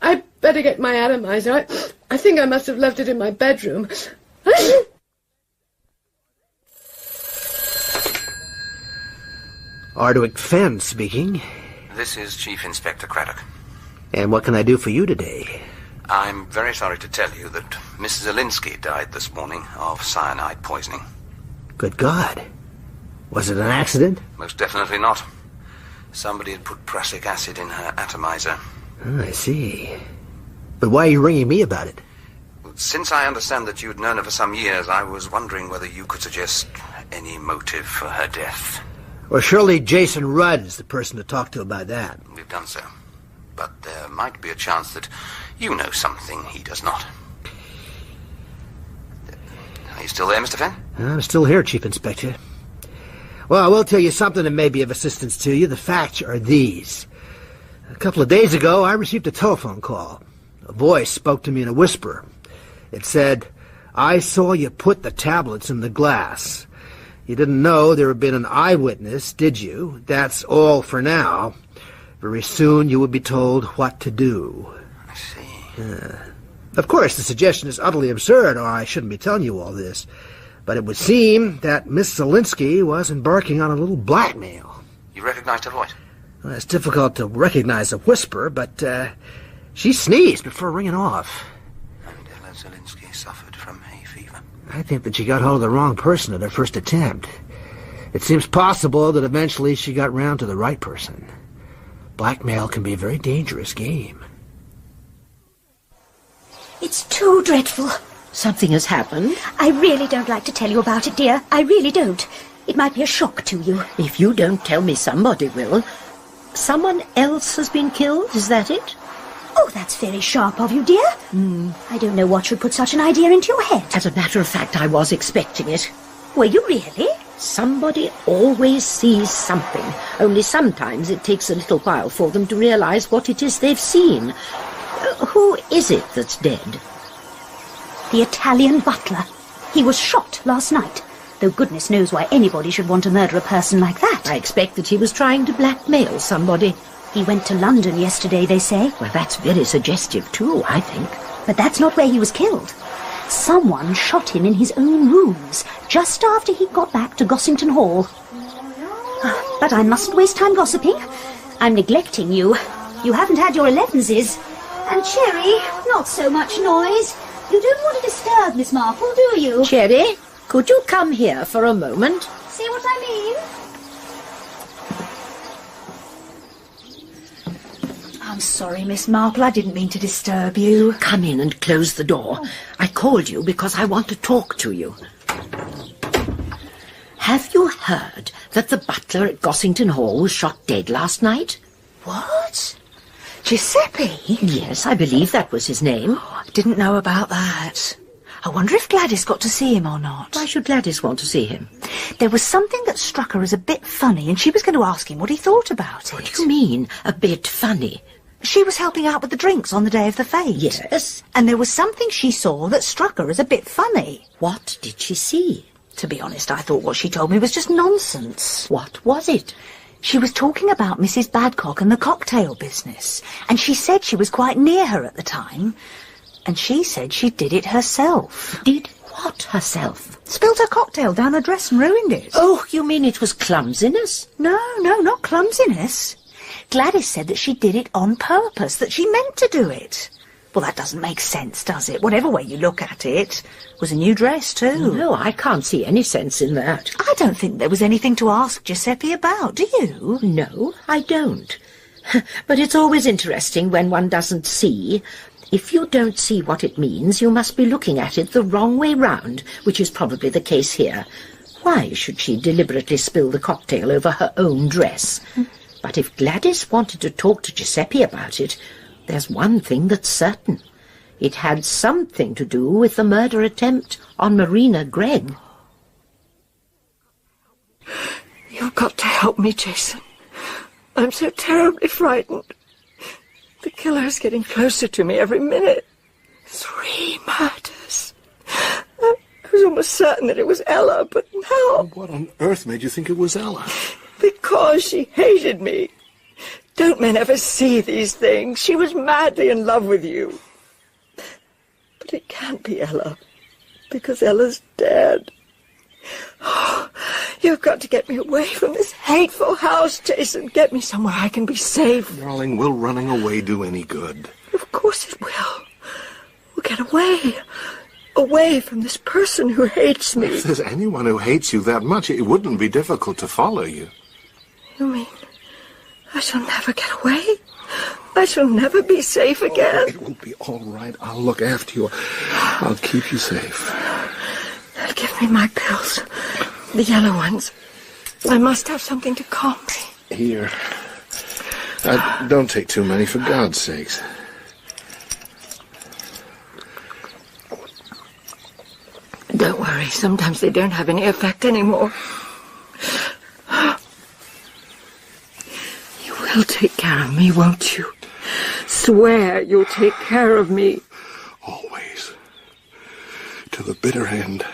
I better get my atomizer. I think I must have left it in my bedroom. Ardwick Fenn speaking. This is Chief Inspector Craddock. And what can I do for you today? I'm very sorry to tell you that Miss Zielinski died this morning of cyanide poisoning. Good God. Was it an accident? Most definitely not. Somebody had put prussic acid in her atomizer. Oh, I see. But why are you ringing me about it? Since I understand that you'd known her for some years, I was wondering whether you could suggest any motive for her death. Well, surely Jason Rudd is the person to talk to about that. We've done so. But there might be a chance that you know something he does not. Are you still there, Mr. Fenn? I'm still here, Chief Inspector. Well, I will tell you something that may be of assistance to you. The facts are these. A couple of days ago, I received a telephone call. A voice spoke to me in a whisper. It said, "I saw you put the tablets in the glass. You didn't know there had been an eyewitness, did you? That's all for now. Very soon you will be told what to do." I see. Of course, the suggestion is utterly absurd, or I shouldn't be telling you all this. But it would seem that Miss Zielinski was embarking on a little blackmail. You recognized her voice? Well, it's difficult to recognize a whisper, but she sneezed before ringing off. And Ella Zielinski suffered from hay fever. I think that she got hold of the wrong person at her first attempt. It seems possible that eventually she got round to the right person. Blackmail can be a very dangerous game. It's too dreadful. Something has happened? I really don't like to tell you about it, dear. I really don't. It might be a shock to you. If you don't tell me, somebody will. Someone else has been killed, is that it? Oh, that's very sharp of you, dear. I don't know what should put such an idea into your head. As a matter of fact, I was expecting it. Were you really? Somebody always sees something, only sometimes it takes a little while for them to realize what it is they've seen. Who is it that's dead? The Italian butler. He was shot last night, though goodness knows why anybody should want to murder a person like that. I expect that he was trying to blackmail somebody. He went to London yesterday, they say. Well, that's very suggestive, too, I think. But that's not where he was killed. Someone shot him in his own rooms, just after he got back to Gossington Hall. But I mustn't waste time gossiping. I'm neglecting you. You haven't had your 11s. And Cherry, not so much noise. You don't want to disturb Miss Marple, do you? Cherry, could you come here for a moment? See what I mean? I'm sorry, Miss Marple. I didn't mean to disturb you. Come in and close the door. I called you because I want to talk to you. Have you heard that the butler at Gossington Hall was shot dead last night? What? Giuseppe? Yes, I believe that was his name. Oh, I didn't know about that. I wonder if Gladys got to see him or not. Why should Gladys want to see him? There was something that struck her as a bit funny, and she was going to ask him what he thought about it. What do you mean, a bit funny? She was helping out with the drinks on the day of the fete. Yes. And there was something she saw that struck her as a bit funny. What did she see? To be honest, I thought what she told me was just nonsense. What was it? She was talking about Mrs. Badcock and the cocktail business, and she said she was quite near her at the time, and she said she did it herself. Did what herself? Spilled her cocktail down her dress and ruined it. Oh, you mean it was clumsiness? No, not clumsiness. Gladys said that she did it on purpose, that she meant to do it. Well, that doesn't make sense, does it? Whatever way you look at it. It was a new dress, too. No, I can't see any sense in that. I don't think there was anything to ask Giuseppe about, do you? No, I don't. But it's always interesting when one doesn't see. If you don't see what it means, you must be looking at it the wrong way round, which is probably the case here. Why should she deliberately spill the cocktail over her own dress? But if Gladys wanted to talk to Giuseppe about it, there's one thing that's certain. It had something to do with the murder attempt on Marina Gregg. You've got to help me, Jason. I'm so terribly frightened. The killer's getting closer to me every minute. 3 murders. I was almost certain that it was Ella, but now... What on earth made you think it was Ella? Because she hated me. Don't men ever see these things? She was madly in love with you. But it can't be Ella, because Ella's dead. Oh, you've got to get me away from this hateful house, Jason. Get me somewhere I can be safe. Darling, will running away do any good? Of course it will. We'll get away. Away from this person who hates me. If there's anyone who hates you that much, it wouldn't be difficult to follow you. You mean I shall never get away? I shall never be safe again? Oh, it will be all right. I'll look after you. I'll keep you safe. Give me my pills. The yellow ones. I must have something to calm me. Here. Don't take too many, for God's sakes. Don't worry. Sometimes they don't have any effect anymore. You will take care of me, won't you? Swear you'll take care of me. Always. To the bitter end.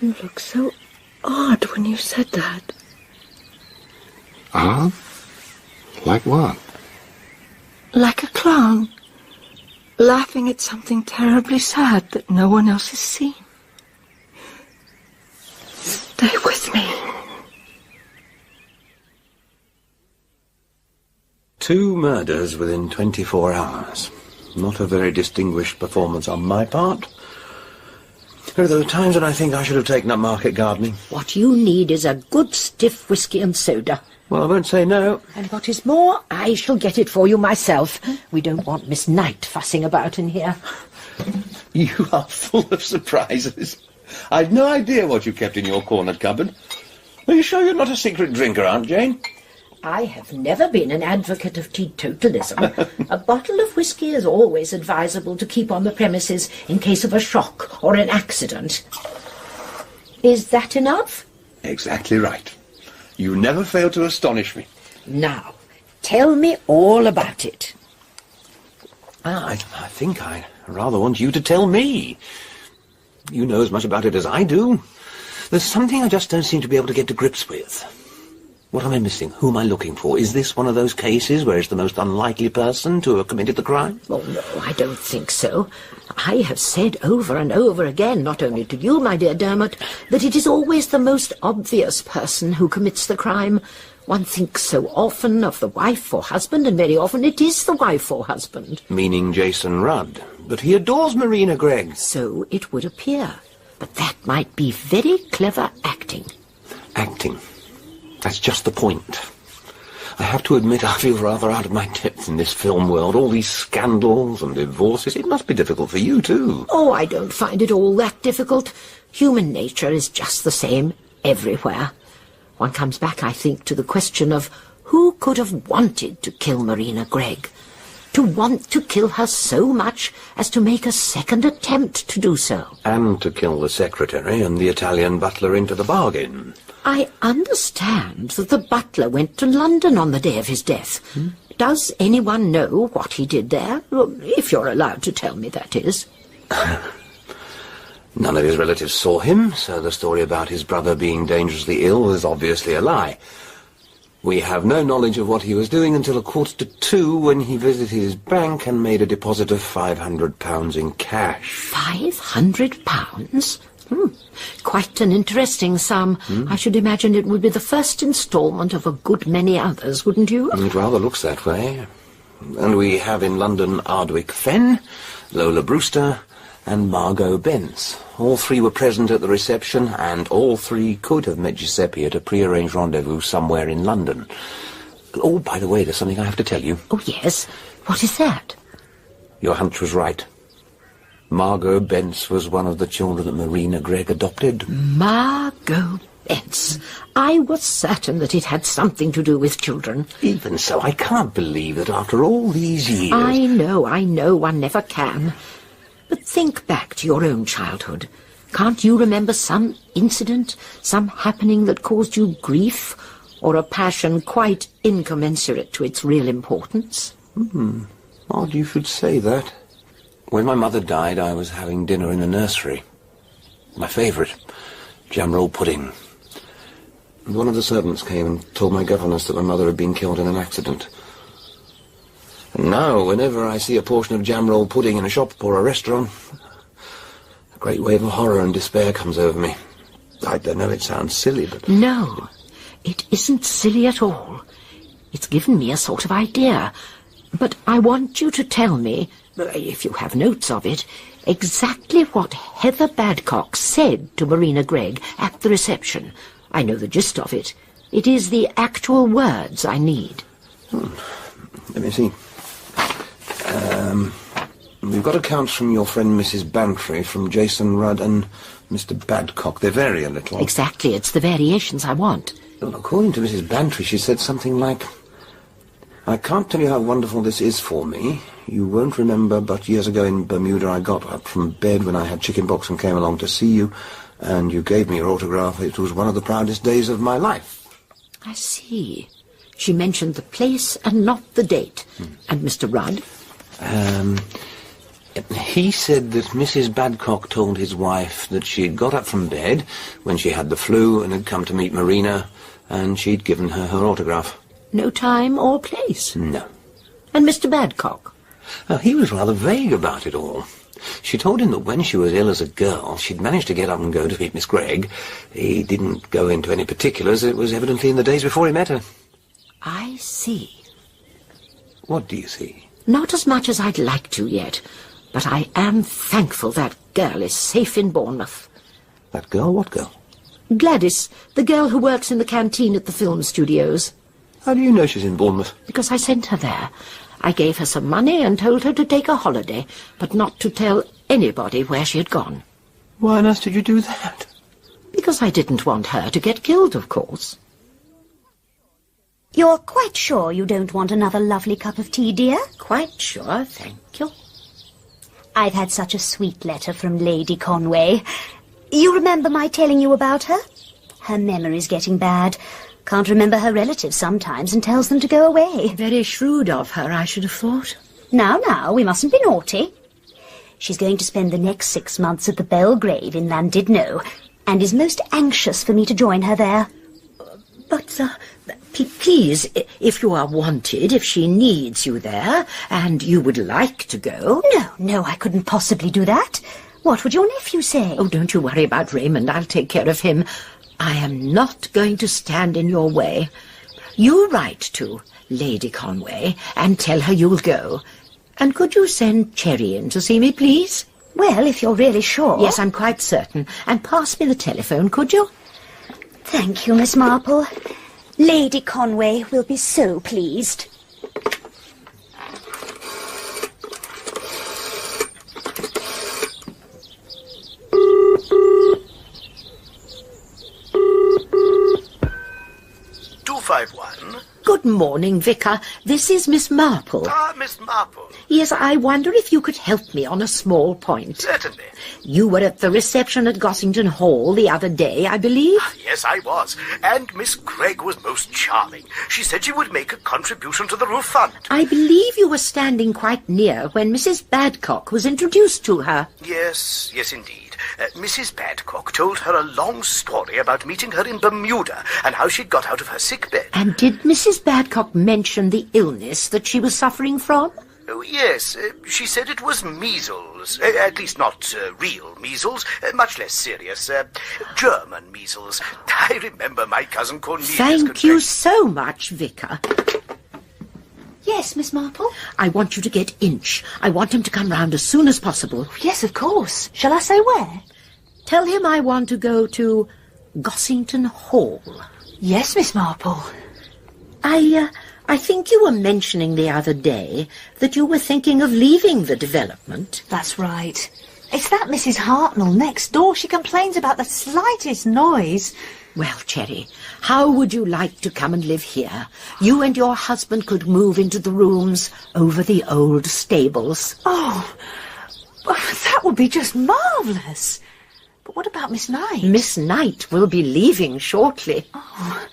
You look so odd when you said that. Odd? Like what? Like a clown. Laughing at something terribly sad that no one else has seen. Stay with me. 2 murders within 24 hours. Not a very distinguished performance on my part. There are times when I think I should have taken up market gardening. What you need is a good stiff whiskey and soda. Well, I won't say no. And what is more, I shall get it for you myself. We don't want Miss Knight fussing about in here. You are full of surprises. I'd no idea what you kept in your corner cupboard. Are you sure you're not a secret drinker, Aunt Jane? I have never been an advocate of teetotalism. A bottle of whiskey is always advisable to keep on the premises in case of a shock or an accident. Is that enough? Exactly right. You never fail to astonish me. Now, tell me all about it. I think I rather want you to tell me. You know as much about it as I do. There's something I just don't seem to be able to get to grips with. What am I missing? Who am I looking for? Is this one of those cases where it's the most unlikely person to have committed the crime? Oh, no, I don't think so. I have said over and over again, not only to you, my dear Dermot, that it is always the most obvious person who commits the crime. One thinks so often of the wife or husband, and very often it is the wife or husband. Meaning Jason Rudd. But he adores Marina Gregg. So it would appear. But that might be very clever acting. Acting. That's just the point. I have to admit I feel rather out of my depth in this film world. All these scandals and divorces. It must be difficult for you, too. Oh, I don't find it all that difficult. Human nature is just the same everywhere. One comes back, I think, to the question of who could have wanted to kill Marina Gregg? To want to kill her so much as to make a second attempt to do so. And to kill the secretary and the Italian butler into the bargain. I understand that the butler went to London on the day of his death. Does anyone know what he did there? If you're allowed to tell me, that is. None of his relatives saw him, so the story about his brother being dangerously ill was obviously a lie. We have no knowledge of what he was doing until 1:45 when he visited his bank and made a deposit of £500 in cash. £500? Quite an interesting sum. I should imagine it would be the first instalment of a good many others, wouldn't you? It rather looks that way. And we have in London Ardwick Fenn, Lola Brewster, and Margot Bence. All three were present at the reception, and all three could have met Giuseppe at a prearranged rendezvous somewhere in London. Oh, by the way, there's something I have to tell you. Oh, yes? What is that? Your hunch was right. Margot Bence was one of the children that Marina Gregg adopted. Margot Bence. I was certain that it had something to do with children. Even so, I can't believe that after all these years... I know, one never can. But think back to your own childhood. Can't you remember some incident, some happening that caused you grief, or a passion quite incommensurate to its real importance? Odd you should say that. When my mother died, I was having dinner in the nursery. My favourite, jam roll pudding. And one of the servants came and told my governess that my mother had been killed in an accident. And now, whenever I see a portion of jam roll pudding in a shop or a restaurant, a great wave of horror and despair comes over me. I don't know, it sounds silly, but... No, it isn't silly at all. It's given me a sort of idea. But I want you to tell me, if you have notes of it, exactly what Heather Badcock said to Marina Gregg at the reception. I know the gist of it. It is the actual words I need. Let me see. We've got accounts from your friend Mrs. Bantry, from Jason Rudd and Mr. Badcock. They vary a little. Exactly, it's the variations I want. Well, according to Mrs. Bantry, she said something like, I can't tell you how wonderful this is for me. You won't remember, but years ago in Bermuda I got up from bed when I had chickenpox and came along to see you, and you gave me your autograph. It was one of the proudest days of my life. I see. She mentioned the place and not the date. And Mr. Rudd? He said that Mrs. Badcock told his wife that she'd got up from bed when she had the flu and had come to meet Marina, and she'd given her her autograph. No time or place? No. And Mr. Badcock? He was rather vague about it all. She told him that when she was ill as a girl, she'd managed to get up and go to meet Miss Gregg. He didn't go into any particulars. It was evidently in the days before he met her. I see. What do you see? Not as much as I'd like to yet, but I am thankful that girl is safe in Bournemouth. That girl? What girl? Gladys, the girl who works in the canteen at the film studios. How do you know she's in Bournemouth? Because I sent her there. I gave her some money and told her to take a holiday, but not to tell anybody where she had gone. Why on earth did you do that? Because I didn't want her to get killed, of course. You're quite sure you don't want another lovely cup of tea, dear? Quite sure, thank you. I've had such a sweet letter from Lady Conway. You remember my telling you about her? Her memory's getting bad. Can't remember her relatives sometimes and tells them to go away. Very shrewd of her, I should have thought. Now, we mustn't be naughty. She's going to spend the next 6 months at the Belgrave in Llandudno, and is most anxious for me to join her there. But, please, if you are wanted, if she needs you there, and you would like to go... No, I couldn't possibly do that. What would your nephew say? Oh, don't you worry about Raymond. I'll take care of him. I am not going to stand in your way. You write to Lady Conway and tell her you'll go. And could you send Cherry in to see me, please? Well, if you're really sure. Yes, I'm quite certain. And pass me the telephone, could you? Thank you, Miss Marple. Lady Conway will be so pleased. Good morning, Vicar. This is Miss Marple. Ah, Miss Marple. Yes, I wonder if you could help me on a small point. Certainly. You were at the reception at Gossington Hall the other day, I believe? Yes, I was. And Miss Gregg was most charming. She said she would make a contribution to the roof fund. I believe you were standing quite near when Mrs. Badcock was introduced to her. Yes, indeed. Mrs. Badcock told her a long story about meeting her in Bermuda and how she'd got out of her sickbed. And did Mrs. Badcock mention the illness that she was suffering from? Oh, yes. She said it was measles. At least not real measles. Much less serious. German measles. I remember my cousin Cornelius... Thank you so much, Vicar. Yes, Miss Marple? I want you to get Inch. I want him to come round as soon as possible. Yes, of course. Shall I say where? Tell him I want to go to Gossington Hall. Yes, Miss Marple. I think you were mentioning the other day that you were thinking of leaving the development. That's right. It's that Mrs. Hartnell next door. She complains about the slightest noise. Well, Cherry, how would you like to come and live here? You and your husband could move into the rooms over the old stables. Oh, that would be just marvellous. But what about Miss Knight? Miss Knight will be leaving shortly. Oh,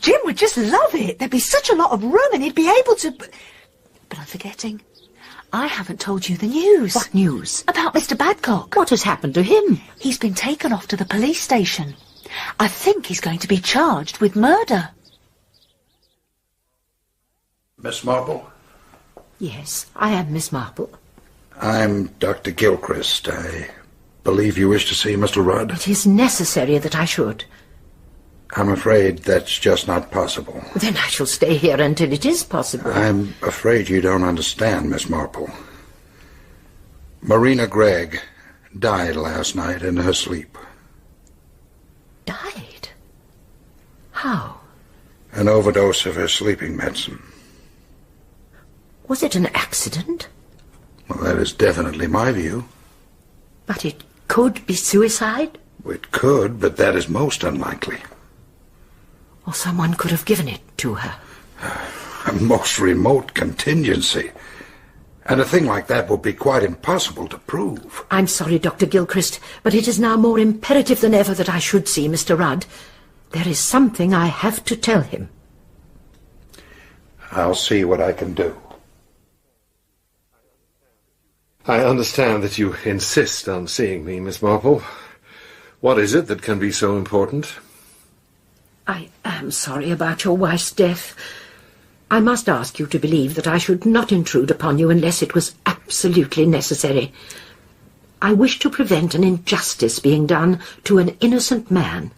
Jim would just love it. There'd be such a lot of room and he'd be able to... But I'm forgetting. I haven't told you the news. What news? About Mr. Badcock. What has happened to him? He's been taken off to the police station. I think he's going to be charged with murder. Miss Marple? Yes, I am Miss Marple. I'm Dr. Gilchrist. I believe you wish to see Mr. Rudd. It is necessary that I should. I'm afraid that's just not possible. Then I shall stay here until it is possible. I'm afraid you don't understand, Miss Marple. Marina Gregg died last night in her sleep. Died? How? An overdose of her sleeping medicine. Was it an accident? Well, that is definitely my view. But it could be suicide? It could, but that is most unlikely. Or someone could have given it to her. A most remote contingency. And a thing like that would be quite impossible to prove. I'm sorry, Dr. Gilchrist, but it is now more imperative than ever that I should see Mr. Rudd. There is something I have to tell him. I'll see what I can do. I understand that you insist on seeing me, Miss Marple. What is it that can be so important? I am sorry about your wife's death. I must ask you to believe that I should not intrude upon you unless it was absolutely necessary. I wish to prevent an injustice being done to an innocent man.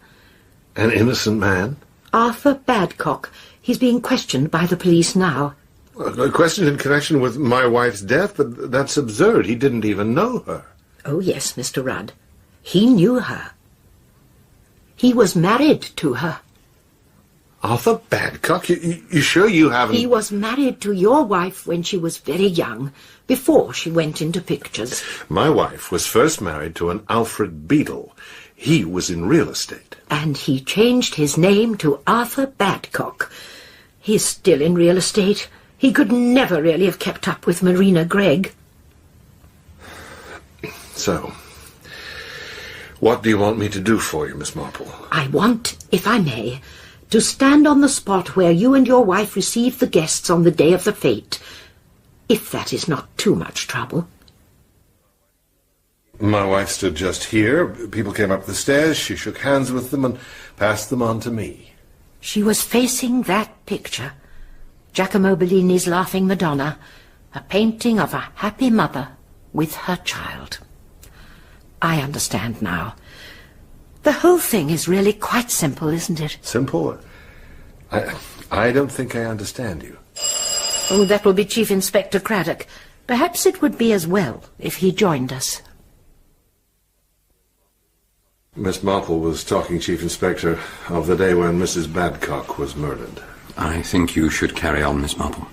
An innocent man? Arthur Badcock. He's being questioned by the police now. A question in connection with my wife's death? But that's absurd. He didn't even know her. Oh, yes, Mr. Rudd. He knew her. He was married to her. Arthur Badcock? You sure you haven't... He was married to your wife when she was very young, before she went into pictures. My wife was first married to an Alfred Beadle. He was in real estate. And he changed his name to Arthur Badcock. He's still in real estate. He could never really have kept up with Marina Gregg. So, what do you want me to do for you, Miss Marple? I want, if I may, to stand on the spot where you and your wife received the guests on the day of the fete, if that is not too much trouble. My wife stood just here. People came up the stairs. She shook hands with them and passed them on to me. She was facing that picture, Giacomo Bellini's Laughing Madonna, a painting of a happy mother with her child. I understand now. The whole thing is really quite simple, isn't it? Simple? I don't think I understand you. Oh, that will be Chief Inspector Craddock. Perhaps it would be as well if he joined us. Miss Marple was talking, Chief Inspector, of the day when Mrs. Badcock was murdered. I think you should carry on, Miss Marple.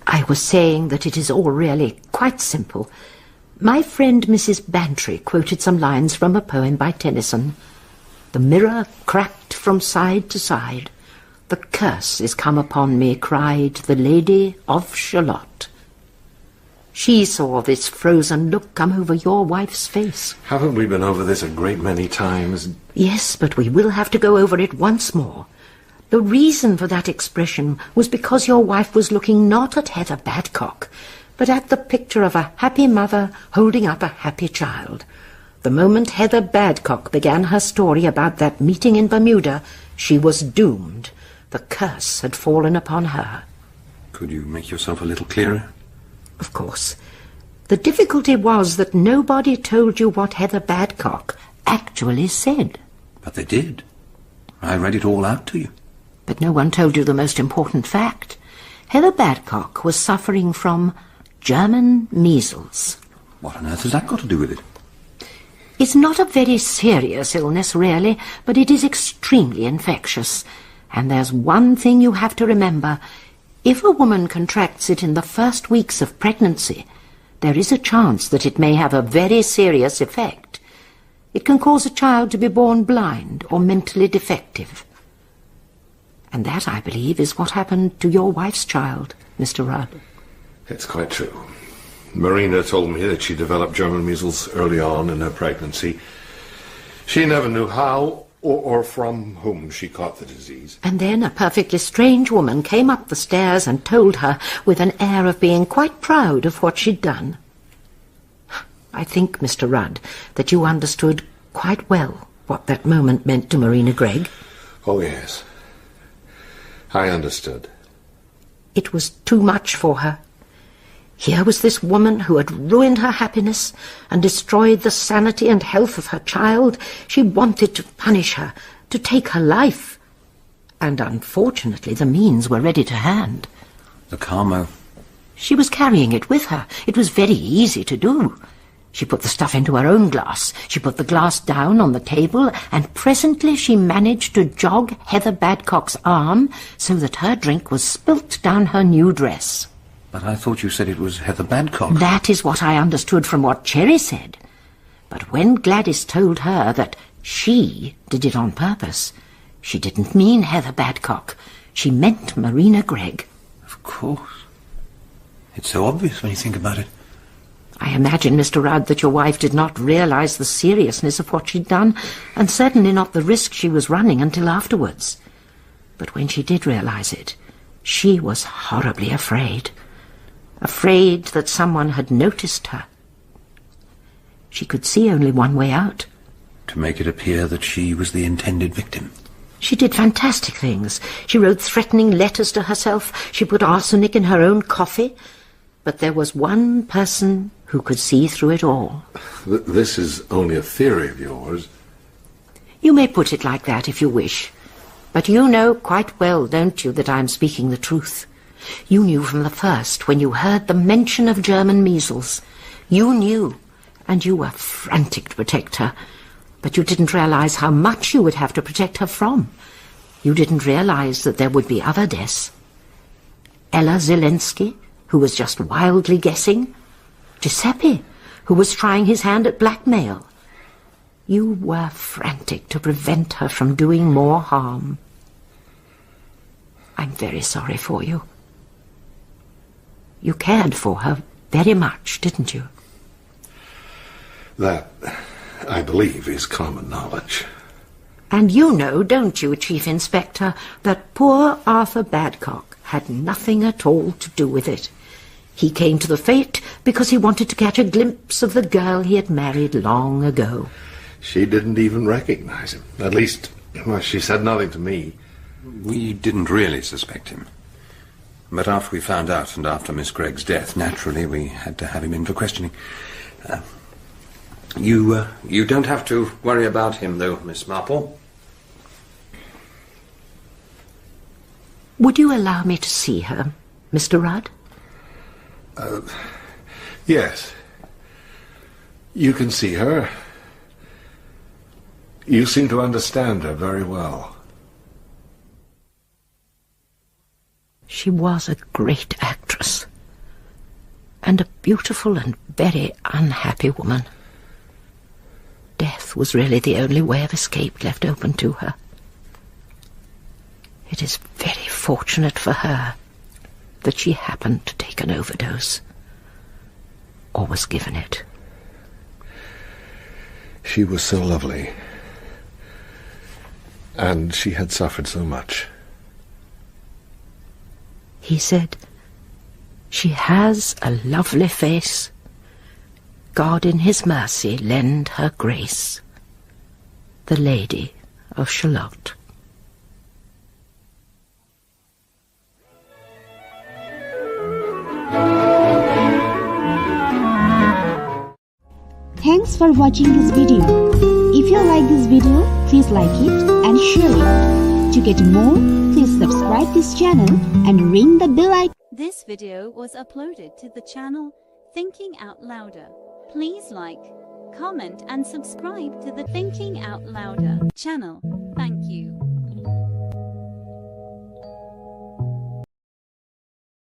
I was saying that it is all really quite simple. My friend Mrs. Bantry quoted some lines from a poem by Tennyson. The mirror cracked from side to side. The curse is come upon me, cried the Lady of Shalott. She saw this frozen look come over your wife's face. Haven't we been over this a great many times? Yes, but we will have to go over it once more. The reason for that expression was because your wife was looking not at Heather Badcock, but at the picture of a happy mother holding up a happy child. The moment Heather Badcock began her story about that meeting in Bermuda, she was doomed. The curse had fallen upon her. Could you make yourself a little clearer? Of course. The difficulty was that nobody told you what Heather Badcock actually said. But they did. I read it all out to you. But no one told you the most important fact. Heather Badcock was suffering from German measles. What on earth has that got to do with it? It's not a very serious illness, really, but it is extremely infectious. And there's one thing you have to remember. If a woman contracts it in the first weeks of pregnancy, there is a chance that it may have a very serious effect. It can cause a child to be born blind or mentally defective. And that, I believe, is what happened to your wife's child, Mr. Rudd. It's quite true. Marina told me that she developed German measles early on in her pregnancy. She never knew how or from whom she caught the disease. And then a perfectly strange woman came up the stairs and told her, with an air of being quite proud of what she'd done. I think, Mr. Rudd, that you understood quite well what that moment meant to Marina Gregg. Oh, yes. I understood. It was too much for her. Here was this woman who had ruined her happiness and destroyed the sanity and health of her child. She wanted to punish her, to take her life. And unfortunately the means were ready to hand. The Carmo. She was carrying it with her. It was very easy to do. She put the stuff into her own glass. She put the glass down on the table, and presently she managed to jog Heather Badcock's arm so that her drink was spilt down her new dress. But I thought you said it was Heather Badcock. That is what I understood from what Cherry said. But when Gladys told her that she did it on purpose, she didn't mean Heather Badcock. She meant Marina Gregg. Of course. It's so obvious when you think about it. I imagine, Mr. Rudd, that your wife did not realize the seriousness of what she'd done, and certainly not the risk she was running until afterwards. But when she did realize it, she was horribly afraid. Afraid that someone had noticed her. She could see only one way out. To make it appear that she was the intended victim. She did fantastic things. She wrote threatening letters to herself. She put arsenic in her own coffee. But there was one person who could see through it all. This is only a theory of yours. You may put it like that if you wish. But you know quite well, don't you, that I'm speaking the truth. You knew from the first, when you heard the mention of German measles. You knew, and you were frantic to protect her. But you didn't realize how much you would have to protect her from. You didn't realize that there would be other deaths. Ella Zelensky, who was just wildly guessing. Giuseppe, who was trying his hand at blackmail. You were frantic to prevent her from doing more harm. I'm very sorry for you. You cared for her very much, didn't you? That, I believe, is common knowledge. And you know, don't you, Chief Inspector, that poor Arthur Badcock had nothing at all to do with it. He came to the fete because he wanted to catch a glimpse of the girl he had married long ago. She didn't even recognize him. At least, well, she said nothing to me. We didn't really suspect him. But after we found out, and after Miss Gregg's death, naturally we had to have him in for questioning. You don't have to worry about him, though, Miss Marple. Would you allow me to see her, Mr. Rudd? Yes. You can see her. You seem to understand her very well. She was a great actress, and a beautiful and very unhappy woman. Death was really the only way of escape left open to her. It is very fortunate for her that she happened to take an overdose, or was given it. She was so lovely, and she had suffered so much. He said, "She has a lovely face. God in his mercy lend her grace. The Lady of Shalott." Thanks for watching this video. If you like this video, please like it and share it. To get more, please subscribe this channel and ring the bell icon. This video was uploaded to the channel Thinking Out Louder. Please like, comment and subscribe to the Thinking Out Louder channel. Thank you.